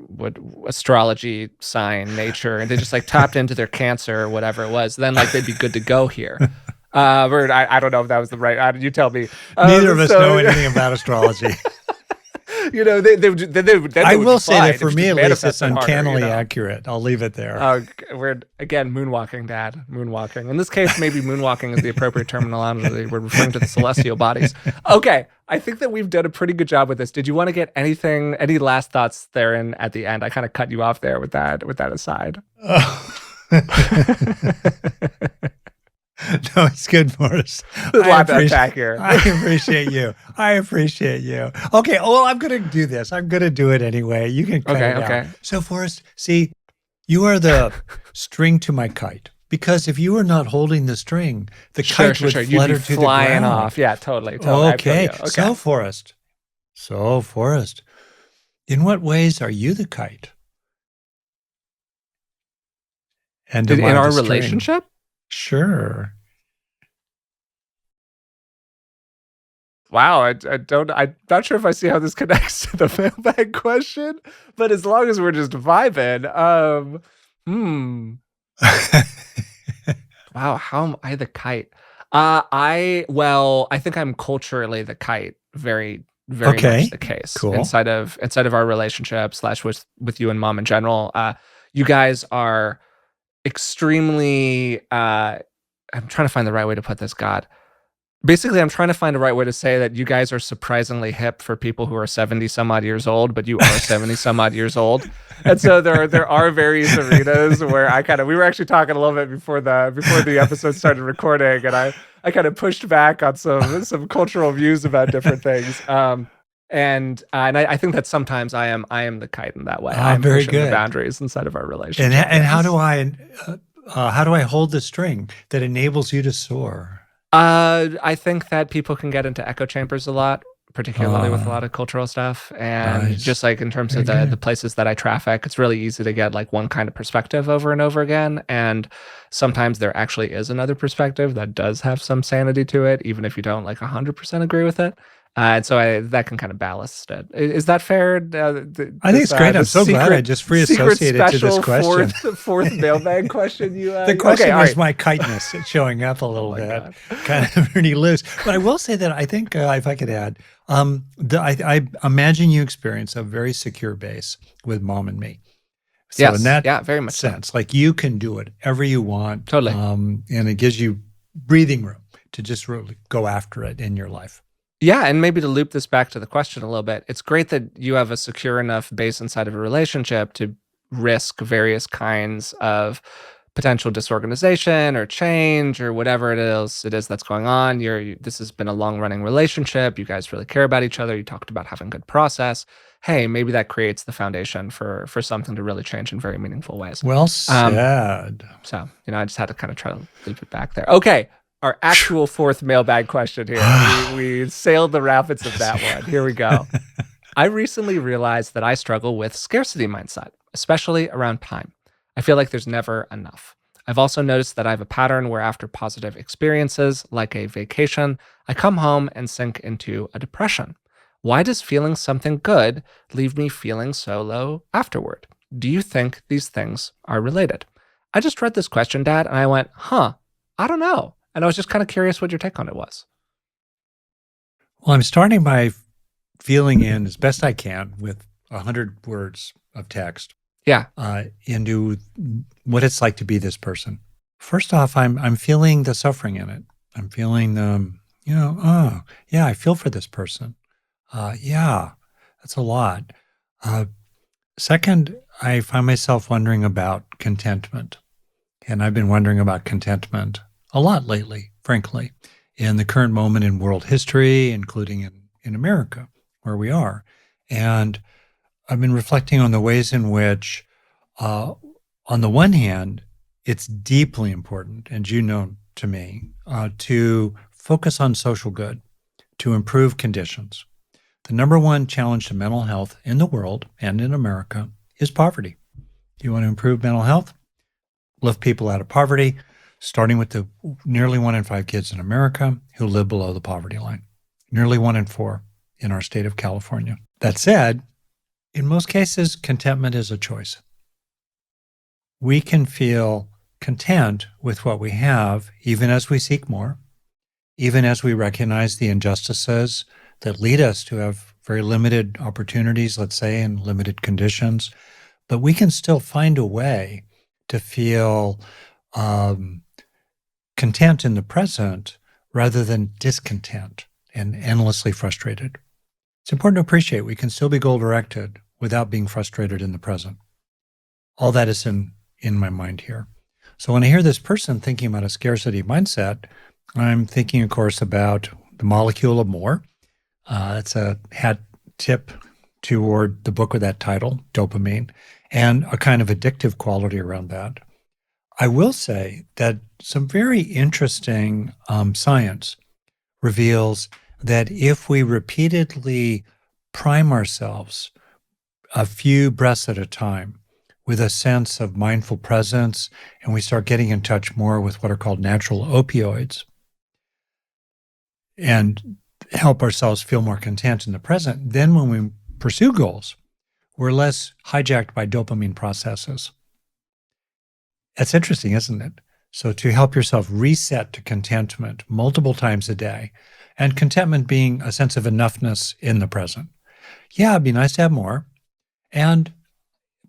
what astrology sign, nature, and they just like tapped into their Cancer or whatever it was, then like they'd be good to go here. Or I don't know if that was the right. You tell me. Neither of us know anything about astrology. You know, I will say that if for you me, just at least, it's manifested harder, uncannily you know? accurate. I'll leave it there. We're again moonwalking, Dad. Moonwalking. In this case, maybe moonwalking is the appropriate terminology. We're referring to the celestial bodies. Okay, I think that we've done a pretty good job with this. Did you want to get any last thoughts there? And at the end, I kind of cut you off there with that aside. No, it's good, Forrest. There's a lot to unpack here. I appreciate you. I appreciate you. Okay, well, I'm going to do this. I'm going to do it anyway. You can cut it out. So, Forrest, see, you are the string to my kite. Because if you were not holding the string, the kite would flutter to the ground. Off. Yeah, totally. Okay. So, Forrest, in what ways are you the kite? And in our relationship? Sure. Wow, I'm not sure if I see how this connects to the mailbag question, but as long as we're just vibing, wow, how am I the kite? I think I'm culturally the kite, very much the case. Cool. Inside of our relationship / with you and Mom in general. You guys are extremely I'm trying to find the right way to put this, God. Basically, I'm trying to find the right way to say that you guys are surprisingly hip for people who are 70 some odd years old, but you are 70 some odd years old. And so there are various arenas where we were actually talking a little bit before the episode started recording, and I kind of pushed back on some cultural views about different things. And I think that sometimes I am the kite in that way. I'm very pushing good. the boundaries inside of our relationship. And how do I hold the string that enables you to soar? I think that people can get into echo chambers a lot, particularly with a lot of cultural stuff. And just like in terms of the places that I traffic, it's really easy to get like one kind of perspective over and over again. And sometimes there actually is another perspective that does have some sanity to it, even if you don't like 100% agree with it. And so that can kind of ballast it. Is that fair? I think it's great. I'm so glad I just free associated to this question. Fourth mailbag question. The question was my kiteness showing up a little bit, kind of pretty loose. But I will say that I think if I could add, I imagine you experience a very secure base with Mom and me. So yes, in that very much sense, so. like you can do whatever you want. Totally. And it gives you breathing room to just really go after it in your life. Yeah, and maybe to loop this back to the question a little bit, it's great that you have a secure enough base inside of a relationship to risk various kinds of potential disorganization or change or whatever it is that's going on. This has been a long-running relationship. You guys really care about each other. You talked about having good process. Hey, maybe that creates the foundation for something to really change in very meaningful ways. Well said. So, I just had to kind of try to loop it back there. Okay. Our actual fourth mailbag question here. We sailed the rapids of that one. Here we go. I recently realized that I struggle with scarcity mindset, especially around time. I feel like there's never enough. I've also noticed that I have a pattern where after positive experiences, like a vacation, I come home and sink into a depression. Why does feeling something good leave me feeling so low afterward? Do you think these things are related? I just read this question, Dad, and I went, I don't know. And I was just kind of curious what your take on it was. Well, I'm starting by feeling in as best I can with 100 words of text. Yeah. Into what it's like to be this person. First off, I'm feeling the suffering in it. I'm feeling I feel for this person. Yeah, that's a lot. Second, I find myself wondering about contentment. And I've been wondering about contentment a lot lately, frankly, in the current moment in world history, including in America, where we are. And I've been reflecting on the ways in which, on the one hand, it's deeply important, and to me, to focus on social good, to improve conditions, The number one challenge to mental health in the world and in America is poverty. You want to improve mental health? Lift people out of poverty, starting with the nearly 1 in 5 kids in America who live below the poverty line. Nearly 1 in 4 in our state of California. That said, in most cases, contentment is a choice. We can feel content with what we have, even as we seek more, even as we recognize the injustices that lead us to have very limited opportunities, let's say, in limited conditions. But we can still find a way to feel content in the present rather than discontent and endlessly frustrated. It's important to appreciate we can still be goal-directed without being frustrated in the present. All that is in my mind here. So when I hear this person thinking about a scarcity mindset, I'm thinking, of course, about the molecule of more. It's a hat tip toward the book with that title, dopamine, and a kind of addictive quality around that. I will say that some very interesting science reveals that if we repeatedly prime ourselves a few breaths at a time with a sense of mindful presence, and we start getting in touch more with what are called natural opioids, and help ourselves feel more content in the present, then when we pursue goals, we're less hijacked by dopamine processes. That's interesting, isn't it? So to help yourself reset to contentment multiple times a day, and contentment being a sense of enoughness in the present. Yeah, it'd be nice to have more. And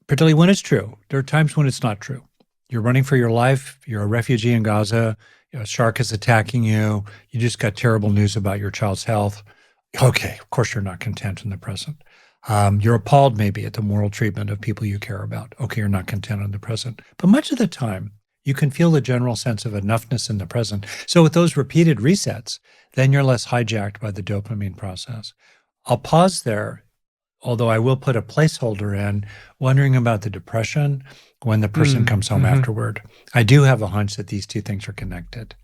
particularly when it's true, there are times when it's not true. You're running for your life. You're a refugee in Gaza. A shark is attacking you. You just got terrible news about your child's health. Okay, of course you're not content in the present. You're appalled maybe at the moral treatment of people you care about. Okay, you're not content in the present. But much of the time, you can feel the general sense of enoughness in the present. So with those repeated resets, then you're less hijacked by the dopamine process. I'll pause there, although I will put a placeholder in, wondering about the depression when the person comes home afterward. I do have a hunch that these two things are connected.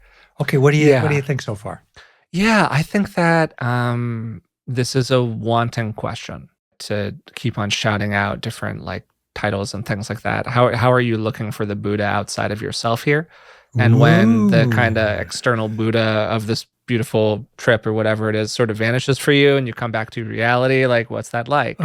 Okay, what do you think so far? Yeah, I think that this is a wanting question to keep on shouting out different like titles and things like that. How are you looking for the Buddha outside of yourself here? And when the kind of external Buddha of this beautiful trip or whatever it is sort of vanishes for you and you come back to reality, like what's that like?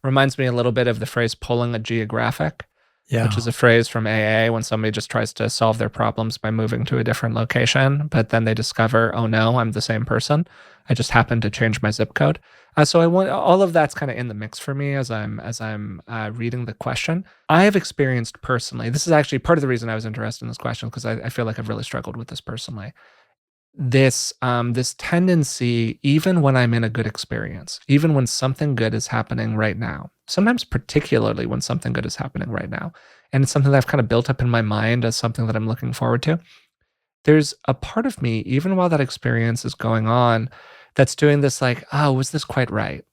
Reminds me a little bit of the phrase pulling a geographic, which is a phrase from AA when somebody just tries to solve their problems by moving to a different location, but then they discover, oh no, I'm the same person. I just happened to change my zip code. So I want all of that's kind of in the mix for me as I'm reading the question. I have experienced personally. This is actually part of the reason I was interested in this question because I feel like I've really struggled with this personally. This tendency, even when I'm in a good experience, even when something good is happening right now, sometimes particularly when something good is happening right now, and it's something that I've kind of built up in my mind as something that I'm looking forward to. There's a part of me, even while that experience is going on, that's doing this like, oh, was this quite right?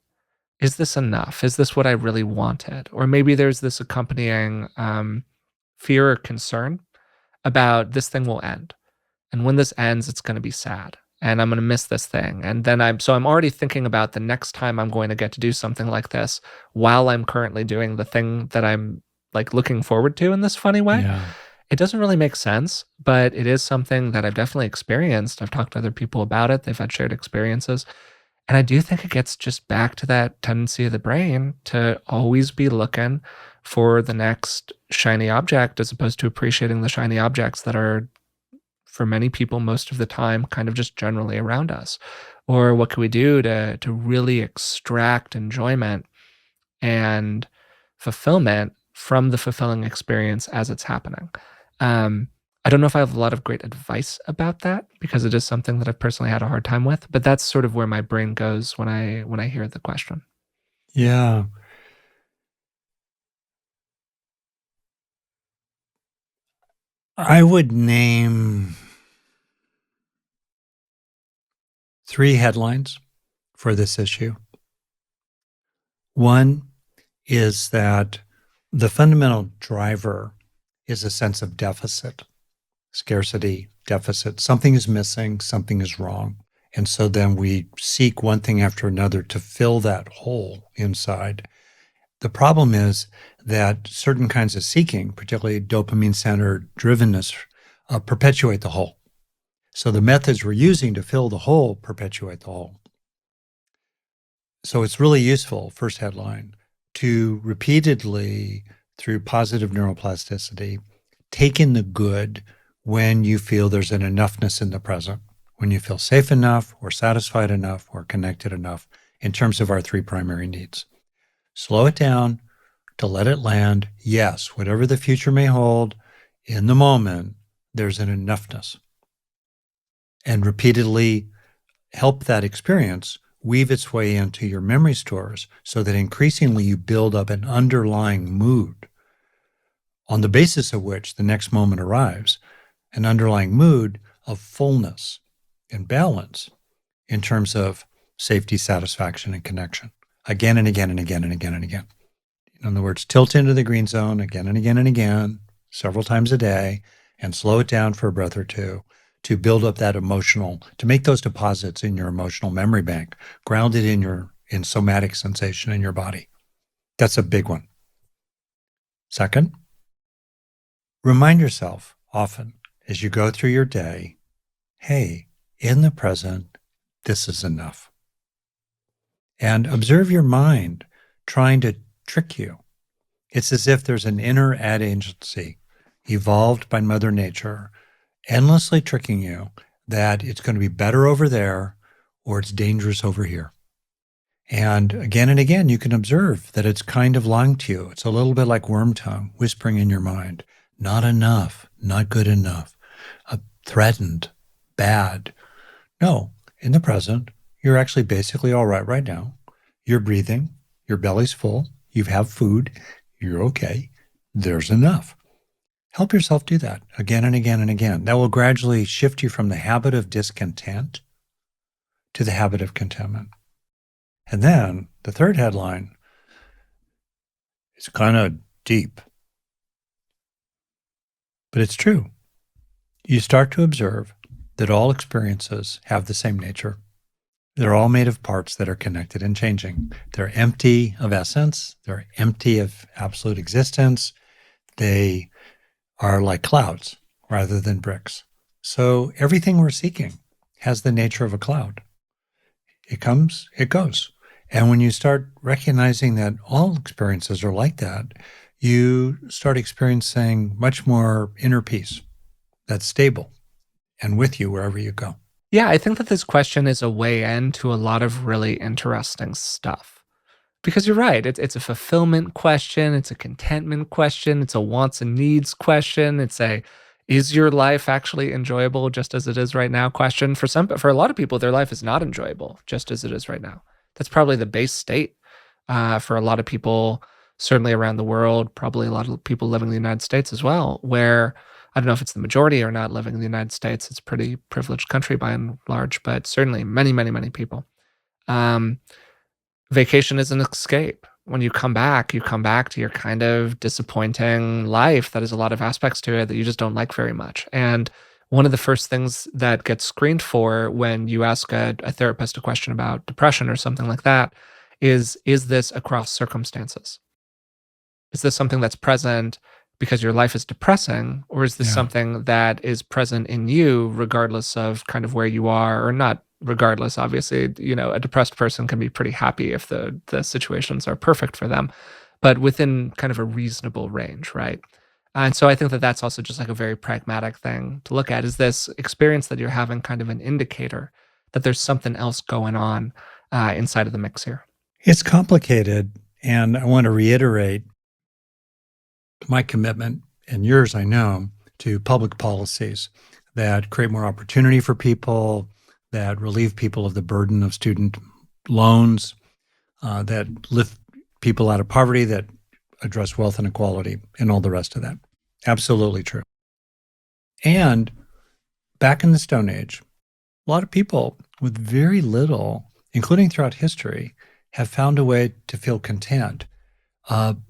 Is this enough? Is this what I really wanted? Or maybe there's this accompanying fear or concern about this thing will end. And when this ends, it's going to be sad. And I'm going to miss this thing. And then I'm already thinking about the next time I'm going to get to do something like this while I'm currently doing the thing that I'm like looking forward to in this funny way. Yeah. It doesn't really make sense, but it is something that I've definitely experienced. I've talked to other people about it. They've had shared experiences. And I do think it gets just back to that tendency of the brain to always be looking for the next shiny object as opposed to appreciating the shiny objects that are, for many people, most of the time, kind of just generally around us. Or what can we do to really extract enjoyment and fulfillment from the fulfilling experience as it's happening? I don't know if I have a lot of great advice about that because it is something that I've personally had a hard time with, but that's sort of where my brain goes when I hear the question. Yeah. I would name 3 headlines for this issue. One is that the fundamental driver is a sense of deficit, scarcity, deficit. Something is missing, something is wrong. And so then we seek one thing after another to fill that hole inside. The problem is that certain kinds of seeking, particularly dopamine-centered drivenness, perpetuate the hole. So the methods we're using to fill the hole perpetuate the hole. So it's really useful, first headline, to repeatedly, through positive neuroplasticity, take in the good when you feel there's an enoughness in the present, when you feel safe enough or satisfied enough or connected enough in terms of our three primary needs. Slow it down to let it land. Yes, whatever the future may hold, in the moment, there's an enoughness. And repeatedly help that experience weave its way into your memory stores so that increasingly you build up an underlying mood on the basis of which the next moment arrives, an underlying mood of fullness and balance in terms of safety, satisfaction, and connection, again and again and again and again and again. In other words, tilt into the green zone again and again and again, several times a day, and slow it down for a breath or two to build up that emotional, to make those deposits in your emotional memory bank, grounded in somatic sensation in your body. That's a big one. Second, remind yourself often as you go through your day, hey, in the present, this is enough. And observe your mind trying to trick you. It's as if there's an inner ad agency evolved by Mother Nature, endlessly tricking you that it's going to be better over there or it's dangerous over here. And again, you can observe that it's kind of lying to you. It's a little bit like worm tongue whispering in your mind, not enough, not good enough, threatened, bad. No, in the present, you're actually basically all right now. You're breathing, your belly's full, you have food, you're okay, there's enough. Help yourself do that again and again and again. That will gradually shift you from the habit of discontent to the habit of contentment. And then the third headline is kind of deep, but it's true. You start to observe that all experiences have the same nature. They're all made of parts that are connected and changing. They're empty of essence. They're empty of absolute existence. They are like clouds rather than bricks. So everything we're seeking has the nature of a cloud. It comes, it goes. And when you start recognizing that all experiences are like that, you start experiencing much more inner peace that's stable and with you wherever you go. Yeah, I think that this question is a way into a lot of really interesting stuff. Because you're right, it's a fulfillment question, it's a contentment question, it's a wants and needs question, it's a is your life actually enjoyable just as it is right now question. For a lot of people, their life is not enjoyable just as it is right now. That's probably the base state for a lot of people, certainly around the world, probably a lot of people living in the United States as well, where I don't know if it's the majority or not living in the United States. It's a pretty privileged country by and large, but certainly many, many, many people. Vacation is an escape. When you come back to your kind of disappointing life that has a lot of aspects to it that you just don't like very much. And one of the first things that gets screened for when you ask a therapist a question about depression or something like that is this across circumstances? Is this something that's present because your life is depressing, or is this Yeah. something that is present in you regardless of kind of where you are, or not regardless? Obviously, a depressed person can be pretty happy if the situations are perfect for them, but within kind of a reasonable range, right? And so I think that that's also just like a very pragmatic thing to look at. Is this experience that you're having kind of an indicator that there's something else going on inside of the mix here? It's complicated, and I want to reiterate my commitment, and yours, I know, to public policies that create more opportunity for people, that relieve people of the burden of student loans, that lift people out of poverty, that address wealth inequality, and all the rest of that. Absolutely true. And back in the Stone Age, a lot of people with very little, including throughout history, have found a way to feel content.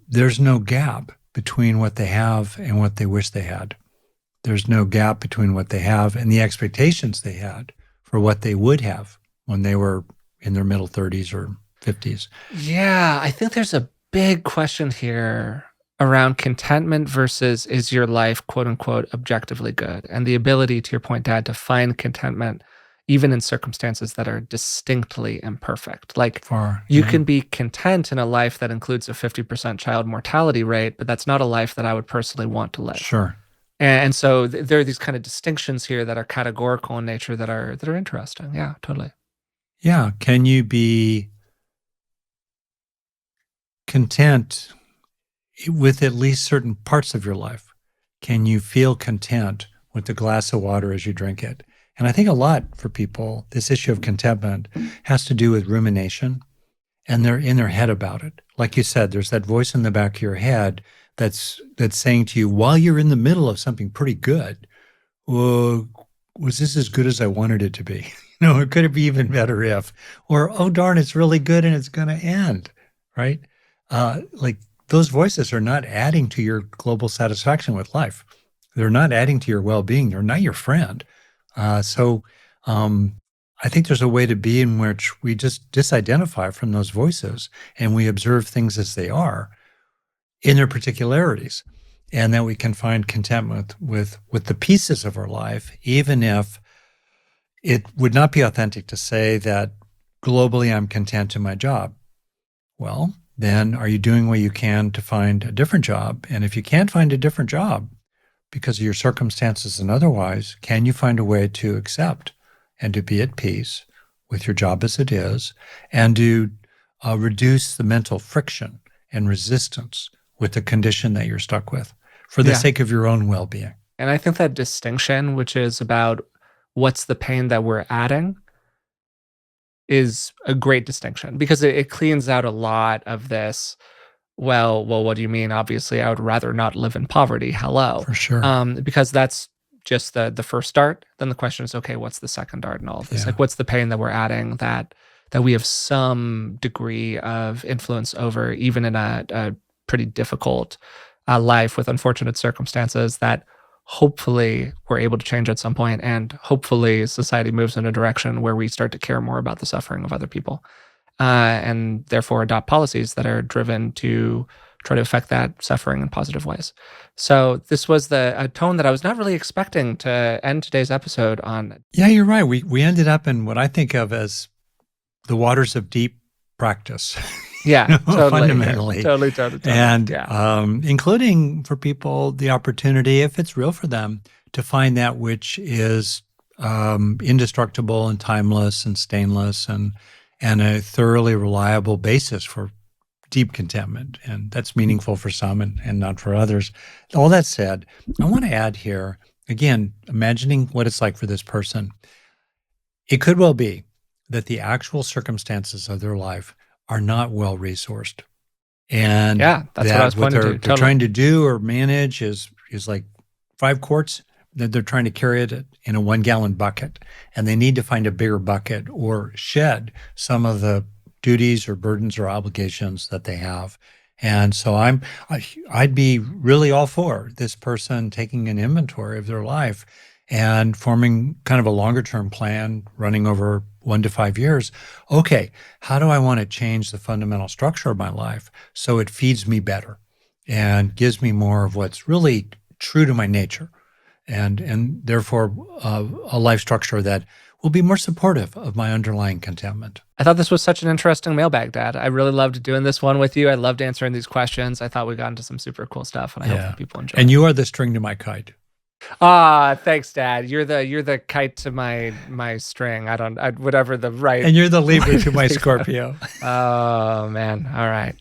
There's no gap between what they have and what they wish they had. There's no gap between what they have and the expectations they had for what they would have when they were in their middle 30s or 50s. Yeah, I think there's a big question here around contentment versus is your life, quote unquote, objectively good? And the ability, to your point, Dad, to find contentment even in circumstances that are distinctly imperfect. Like you can be content in a life that includes a 50% child mortality rate, but that's not a life that I would personally want to live. Sure. And so there are these kind of distinctions here that are categorical in nature that are interesting. Yeah, totally. Yeah. Can you be content with at least certain parts of your life? Can you feel content with the glass of water as you drink it? And I think a lot for people, this issue of contentment has to do with rumination, and they're in their head about it. Like you said, there's that voice in the back of your head that's saying to you, while you're in the middle of something pretty good, well, was this as good as I wanted it to be? Or could it be even better if? Or, oh, darn, it's really good and it's going to end, right? Like those voices are not adding to your global satisfaction with life. They're not adding to your well-being. They're not your friend. So I think there's a way to be in which we just disidentify from those voices and we observe things as they are in their particularities, and that we can find contentment with the pieces of our life, even if it would not be authentic to say that globally I'm content in my job. Well, then are you doing what you can to find a different job? And if you can't find a different job because of your circumstances and otherwise, can you find a way to accept and to be at peace with your job as it is, and to reduce the mental friction and resistance with the condition that you're stuck with for the sake of your own well-being? And I think that distinction, which is about what's the pain that we're adding, is a great distinction because it cleans out a lot of this. Well, what do you mean? Obviously, I would rather not live in poverty. Hello. For sure. Because that's just the first dart. Then the question is, okay, what's the second dart in all of this? Like, what's the pain that we're adding that we have some degree of influence over, even in a pretty difficult life with unfortunate circumstances that hopefully we're able to change at some point, and hopefully society moves in a direction where we start to care more about the suffering of other people, and therefore adopt policies that are driven to try to affect that suffering in positive ways. So this was a tone that I was not really expecting to end today's episode on. Yeah, you're right. We ended up in what I think of as the waters of deep practice. Yeah, totally. Fundamentally. Totally. And including for people the opportunity, if it's real for them, to find that which is indestructible and timeless and stainless and a thoroughly reliable basis for deep contentment. And that's meaningful for some and not for others. All that said, I want to add here, again, imagining what it's like for this person. It could well be that the actual circumstances of their life are not well resourced. And that's what I was pointing to. They're trying to do or manage is like 5 quarts, that they're trying to carry it in a 1-gallon bucket. And they need to find a bigger bucket or shed some of the duties or burdens or obligations that they have. And so I'd be really all for this person taking an inventory of their life and forming kind of a longer term plan running over 1 to 5 years. Okay, how do I want to change the fundamental structure of my life so it feeds me better and gives me more of what's really true to my nature, and therefore a life structure that will be more supportive of my underlying contentment. I thought this was such an interesting mailbag, Dad. I really loved doing this one with you. I loved answering these questions. I thought we got into some super cool stuff, and I hope that people enjoy it. And you are the string to my kite. Thanks, Dad. You're the kite to my string. Whatever the right. And you're the Libra to my Scorpio. Oh man. All right.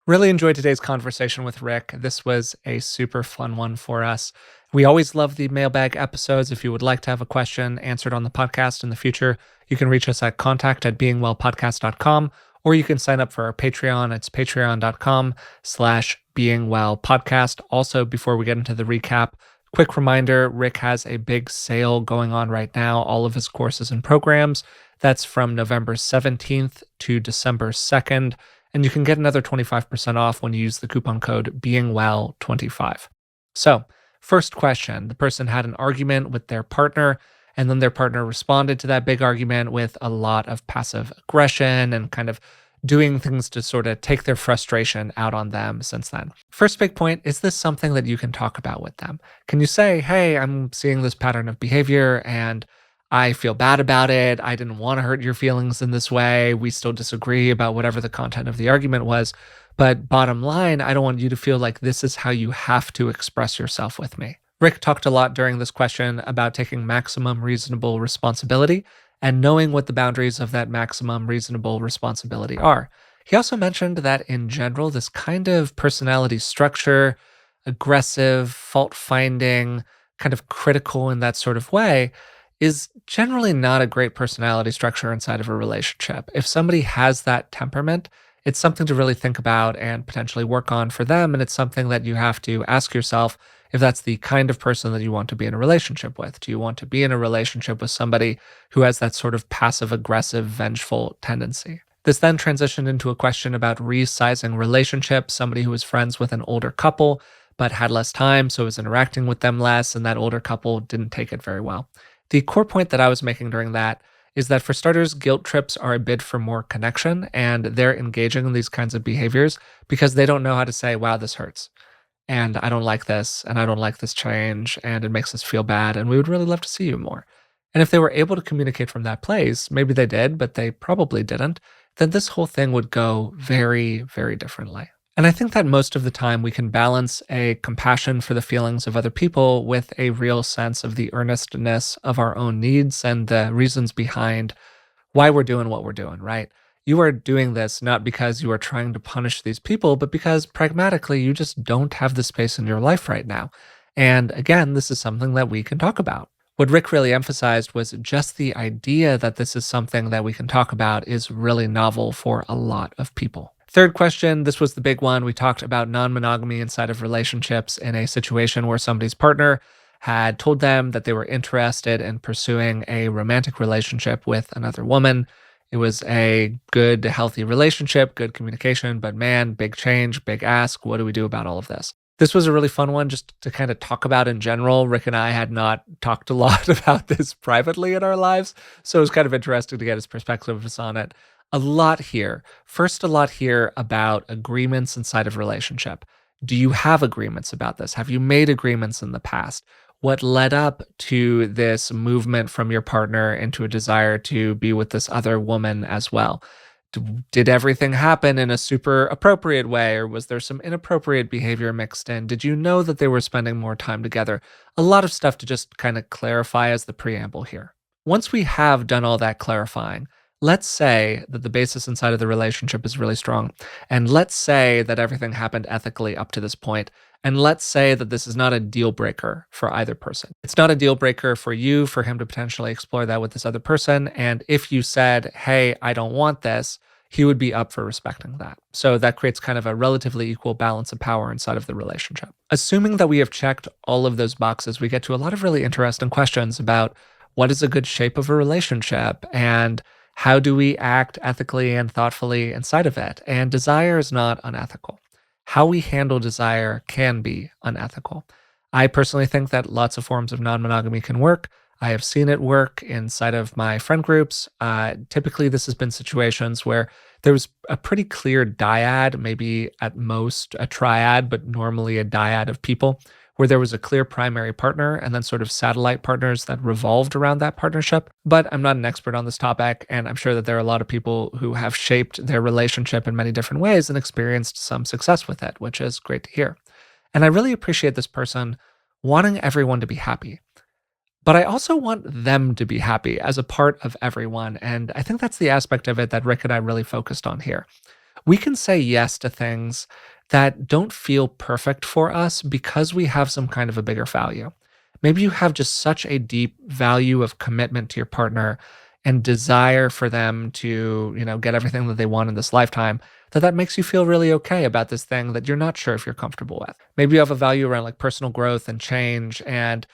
Really enjoyed today's conversation with Rick. This was a super fun one for us. We always love the mailbag episodes. If you would like to have a question answered on the podcast in the future, you can reach us at contact@beingwellpodcast.com, or you can sign up for our Patreon. It's patreon.com/beingwellpodcast. Also, before we get into the recap, quick reminder, Rick has a big sale going on right now. All of his courses and programs. That's from November 17th to December 2nd. And you can get another 25% off when you use the coupon code BEINGWELL25. So, first question, the person had an argument with their partner And then their partner responded to that big argument with a lot of passive aggression and kind of doing things to sort of take their frustration out on them since then. First big point, is this something that you can talk about with them? Can you say, hey, I'm seeing this pattern of behavior and I feel bad about it. I didn't want to hurt your feelings in this way. We still disagree about whatever the content of the argument was. But bottom line, I don't want you to feel like this is how you have to express yourself with me. Rick talked a lot during this question about taking maximum reasonable responsibility and knowing what the boundaries of that maximum reasonable responsibility are. He also mentioned that in general, this kind of personality structure, aggressive, fault finding, kind of critical in that sort of way, is generally not a great personality structure inside of a relationship. If somebody has that temperament, it's something to really think about and potentially work on for them. And it's something that you have to ask yourself if that's the kind of person that you want to be in a relationship with. Do you want to be in a relationship with somebody who has that sort of passive aggressive, vengeful tendency? This then transitioned into a question about resizing relationships, somebody who was friends with an older couple but had less time, so was interacting with them less, and that older couple didn't take it very well. The core point that I was making during that is that for starters, guilt trips are a bid for more connection, and they're engaging in these kinds of behaviors because they don't know how to say, wow, this hurts. And I don't like this, and I don't like this change, and it makes us feel bad, and we would really love to see you more. And if they were able to communicate from that place, maybe they did, but they probably didn't, then this whole thing would go very, very differently. And I think that most of the time we can balance a compassion for the feelings of other people with a real sense of the earnestness of our own needs and the reasons behind why we're doing what we're doing, right? You are doing this not because you are trying to punish these people, but because pragmatically you just don't have the space in your life right now. And again, this is something that we can talk about. What Rick really emphasized was just the idea that this is something that we can talk about is really novel for a lot of people. Third question, this was the big one. We talked about non-monogamy inside of relationships in a situation where somebody's partner had told them that they were interested in pursuing a romantic relationship with another woman. It was a good, healthy relationship, good communication, but man, big change, big ask. What do we do about all of this? This was a really fun one just to kind of talk about in general. Rick and I had not talked a lot about this privately in our lives, so it was kind of interesting to get his perspectives on it. A lot here. First, a lot here about agreements inside of relationship. Do you have agreements about this? Have you made agreements in the past? What led up to this movement from your partner into a desire to be with this other woman as well? Did everything happen in a super appropriate way, or was there some inappropriate behavior mixed in? Did you know that they were spending more time together? A lot of stuff to just kind of clarify as the preamble here. Once we have done all that clarifying, let's say that the basis inside of the relationship is really strong. And let's say that everything happened ethically up to this point. And let's say that this is not a deal breaker for either person. It's not a deal breaker for you, for him to potentially explore that with this other person. And if you said, hey, I don't want this, he would be up for respecting that. So that creates kind of a relatively equal balance of power inside of the relationship. Assuming that we have checked all of those boxes, we get to a lot of really interesting questions about what is a good shape of a relationship and how do we act ethically and thoughtfully inside of it? And desire is not unethical. How we handle desire can be unethical. I personally think that lots of forms of non-monogamy can work. I have seen it work inside of my friend groups. Typically, this has been situations where there was a pretty clear dyad, maybe at most a triad, but normally a dyad of people, where there was a clear primary partner and then sort of satellite partners that revolved around that partnership. But I'm not an expert on this topic, and I'm sure that there are a lot of people who have shaped their relationship in many different ways and experienced some success with it, which is great to hear. And I really appreciate this person wanting everyone to be happy. But I also want them to be happy as a part of everyone. And I think that's the aspect of it that Rick and I really focused on here. We can say yes to things that don't feel perfect for us because we have some kind of a bigger value. Maybe you have just such a deep value of commitment to your partner and desire for them to, get everything that they want in this lifetime, that makes you feel really okay about this thing that you're not sure if you're comfortable with. Maybe you have a value around like personal growth and change and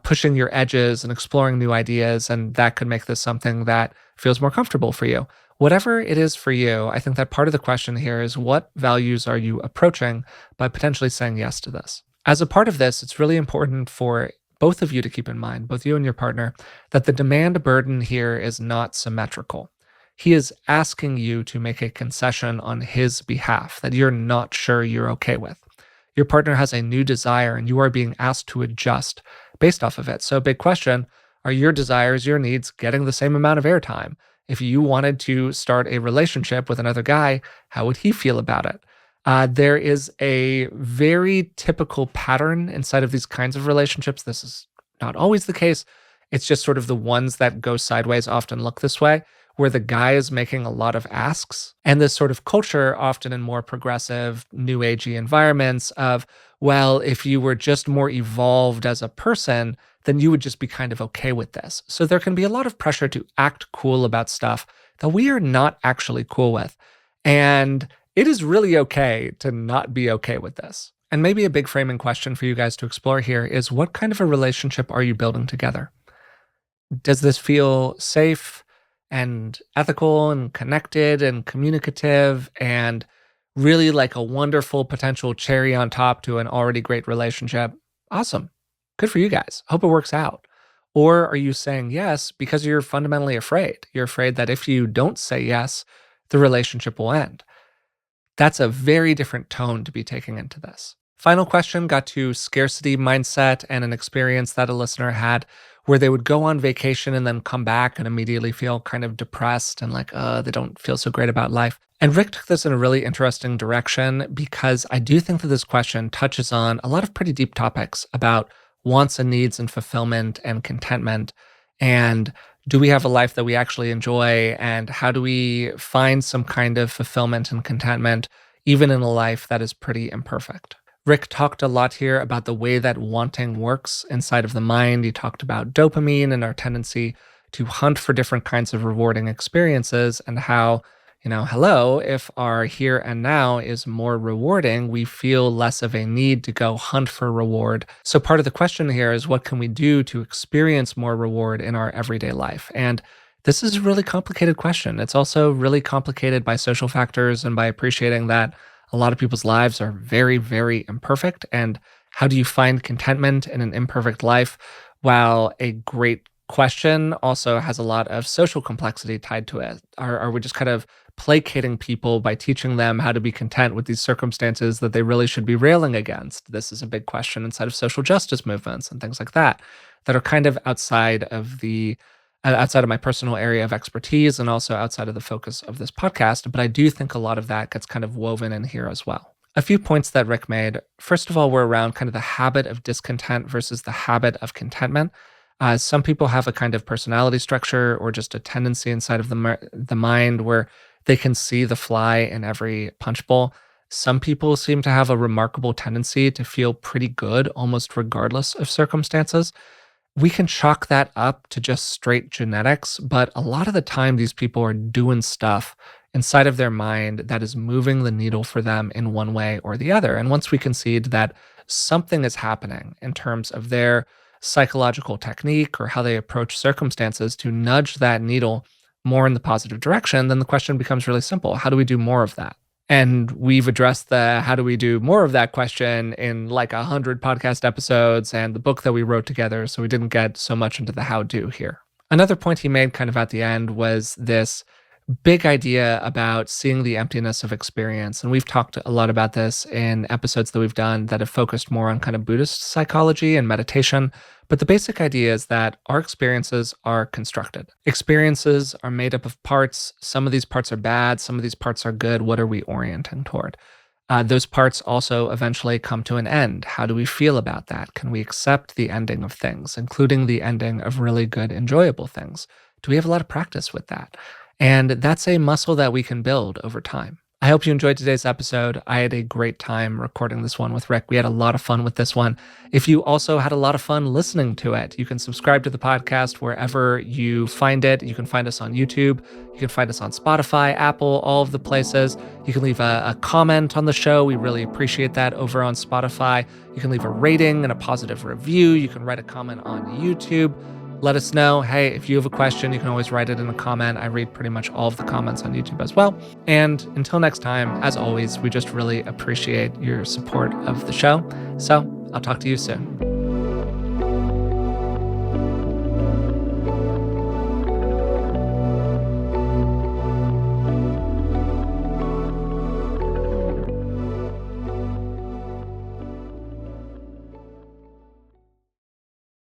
pushing your edges and exploring new ideas, and that could make this something that feels more comfortable for you. Whatever it is for you, I think that part of the question here is what values are you approaching by potentially saying yes to this? As a part of this, it's really important for both of you to keep in mind, both you and your partner, that the demand burden here is not symmetrical. He is asking you to make a concession on his behalf that you're not sure you're okay with. Your partner has a new desire and you are being asked to adjust based off of it. So, big question, are your desires, your needs getting the same amount of airtime? If you wanted to start a relationship with another guy, how would he feel about it? There is a very typical pattern inside of these kinds of relationships. This is not always the case. It's just sort of the ones that go sideways often look this way, where the guy is making a lot of asks. And this sort of culture, often in more progressive, new agey environments of, well, if you were just more evolved as a person, then you would just be kind of okay with this. So there can be a lot of pressure to act cool about stuff that we are not actually cool with. And it is really okay to not be okay with this. And maybe a big framing question for you guys to explore here is, what kind of a relationship are you building together? Does this feel safe and ethical and connected and communicative and really like a wonderful potential cherry on top to an already great relationship? Awesome. Good for you guys. Hope it works out. Or are you saying yes because you're fundamentally afraid? You're afraid that if you don't say yes, the relationship will end. That's a very different tone to be taking into this. Final question got to scarcity mindset and an experience that a listener had where they would go on vacation and then come back and immediately feel kind of depressed and like, they don't feel so great about life. And Rick took this in a really interesting direction because I do think that this question touches on a lot of pretty deep topics about wants and needs and fulfillment and contentment. And do we have a life that we actually enjoy? And how do we find some kind of fulfillment and contentment, even in a life that is pretty imperfect? Rick talked a lot here about the way that wanting works inside of the mind. He talked about dopamine and our tendency to hunt for different kinds of rewarding experiences and how, if our here and now is more rewarding, we feel less of a need to go hunt for reward. So part of the question here is, what can we do to experience more reward in our everyday life? And this is a really complicated question. It's also really complicated by social factors and by appreciating that a lot of people's lives are very, very imperfect. And how do you find contentment in an imperfect life? While a great question also has a lot of social complexity tied to it. Are we just kind of placating people by teaching them how to be content with these circumstances that they really should be railing against? This is a big question inside of social justice movements and things like that are kind of outside of my personal area of expertise and also outside of the focus of this podcast. But I do think a lot of that gets kind of woven in here as well. A few points that Rick made. First of all, were around kind of the habit of discontent versus the habit of contentment. Some people have a kind of personality structure or just a tendency inside of the mind where they can see the fly in every punch bowl. Some people seem to have a remarkable tendency to feel pretty good almost regardless of circumstances. We can chalk that up to just straight genetics, but a lot of the time these people are doing stuff inside of their mind that is moving the needle for them in one way or the other. And once we concede that something is happening in terms of their psychological technique or how they approach circumstances to nudge that needle more in the positive direction, then the question becomes really simple. How do we do more of that? And we've addressed the how do we do more of that question in like 100 podcast episodes and the book that we wrote together, so we didn't get so much into the how-do here. Another point he made kind of at the end was this big idea about seeing the emptiness of experience. And we've talked a lot about this in episodes that we've done that have focused more on kind of Buddhist psychology and meditation. But the basic idea is that our experiences are constructed. Experiences are made up of parts. Some of these parts are bad. Some of these parts are good. What are we orienting toward? Those parts also eventually come to an end. How do we feel about that? Can we accept the ending of things, including the ending of really good, enjoyable things? Do we have a lot of practice with that? And that's a muscle that we can build over time. I hope you enjoyed today's episode. I had a great time recording this one with Rick. We had a lot of fun with this one. If you also had a lot of fun listening to it, you can subscribe to the podcast wherever you find it. You can find us on YouTube. You can find us on Spotify, Apple, all of the places. You can leave a comment on the show. We really appreciate that over on Spotify. You can leave a rating and a positive review. You can write a comment on YouTube. Let us know, hey, if you have a question, you can always write it in a comment. I read pretty much all of the comments on YouTube as well. And until next time, as always, we just really appreciate your support of the show. So I'll talk to you soon.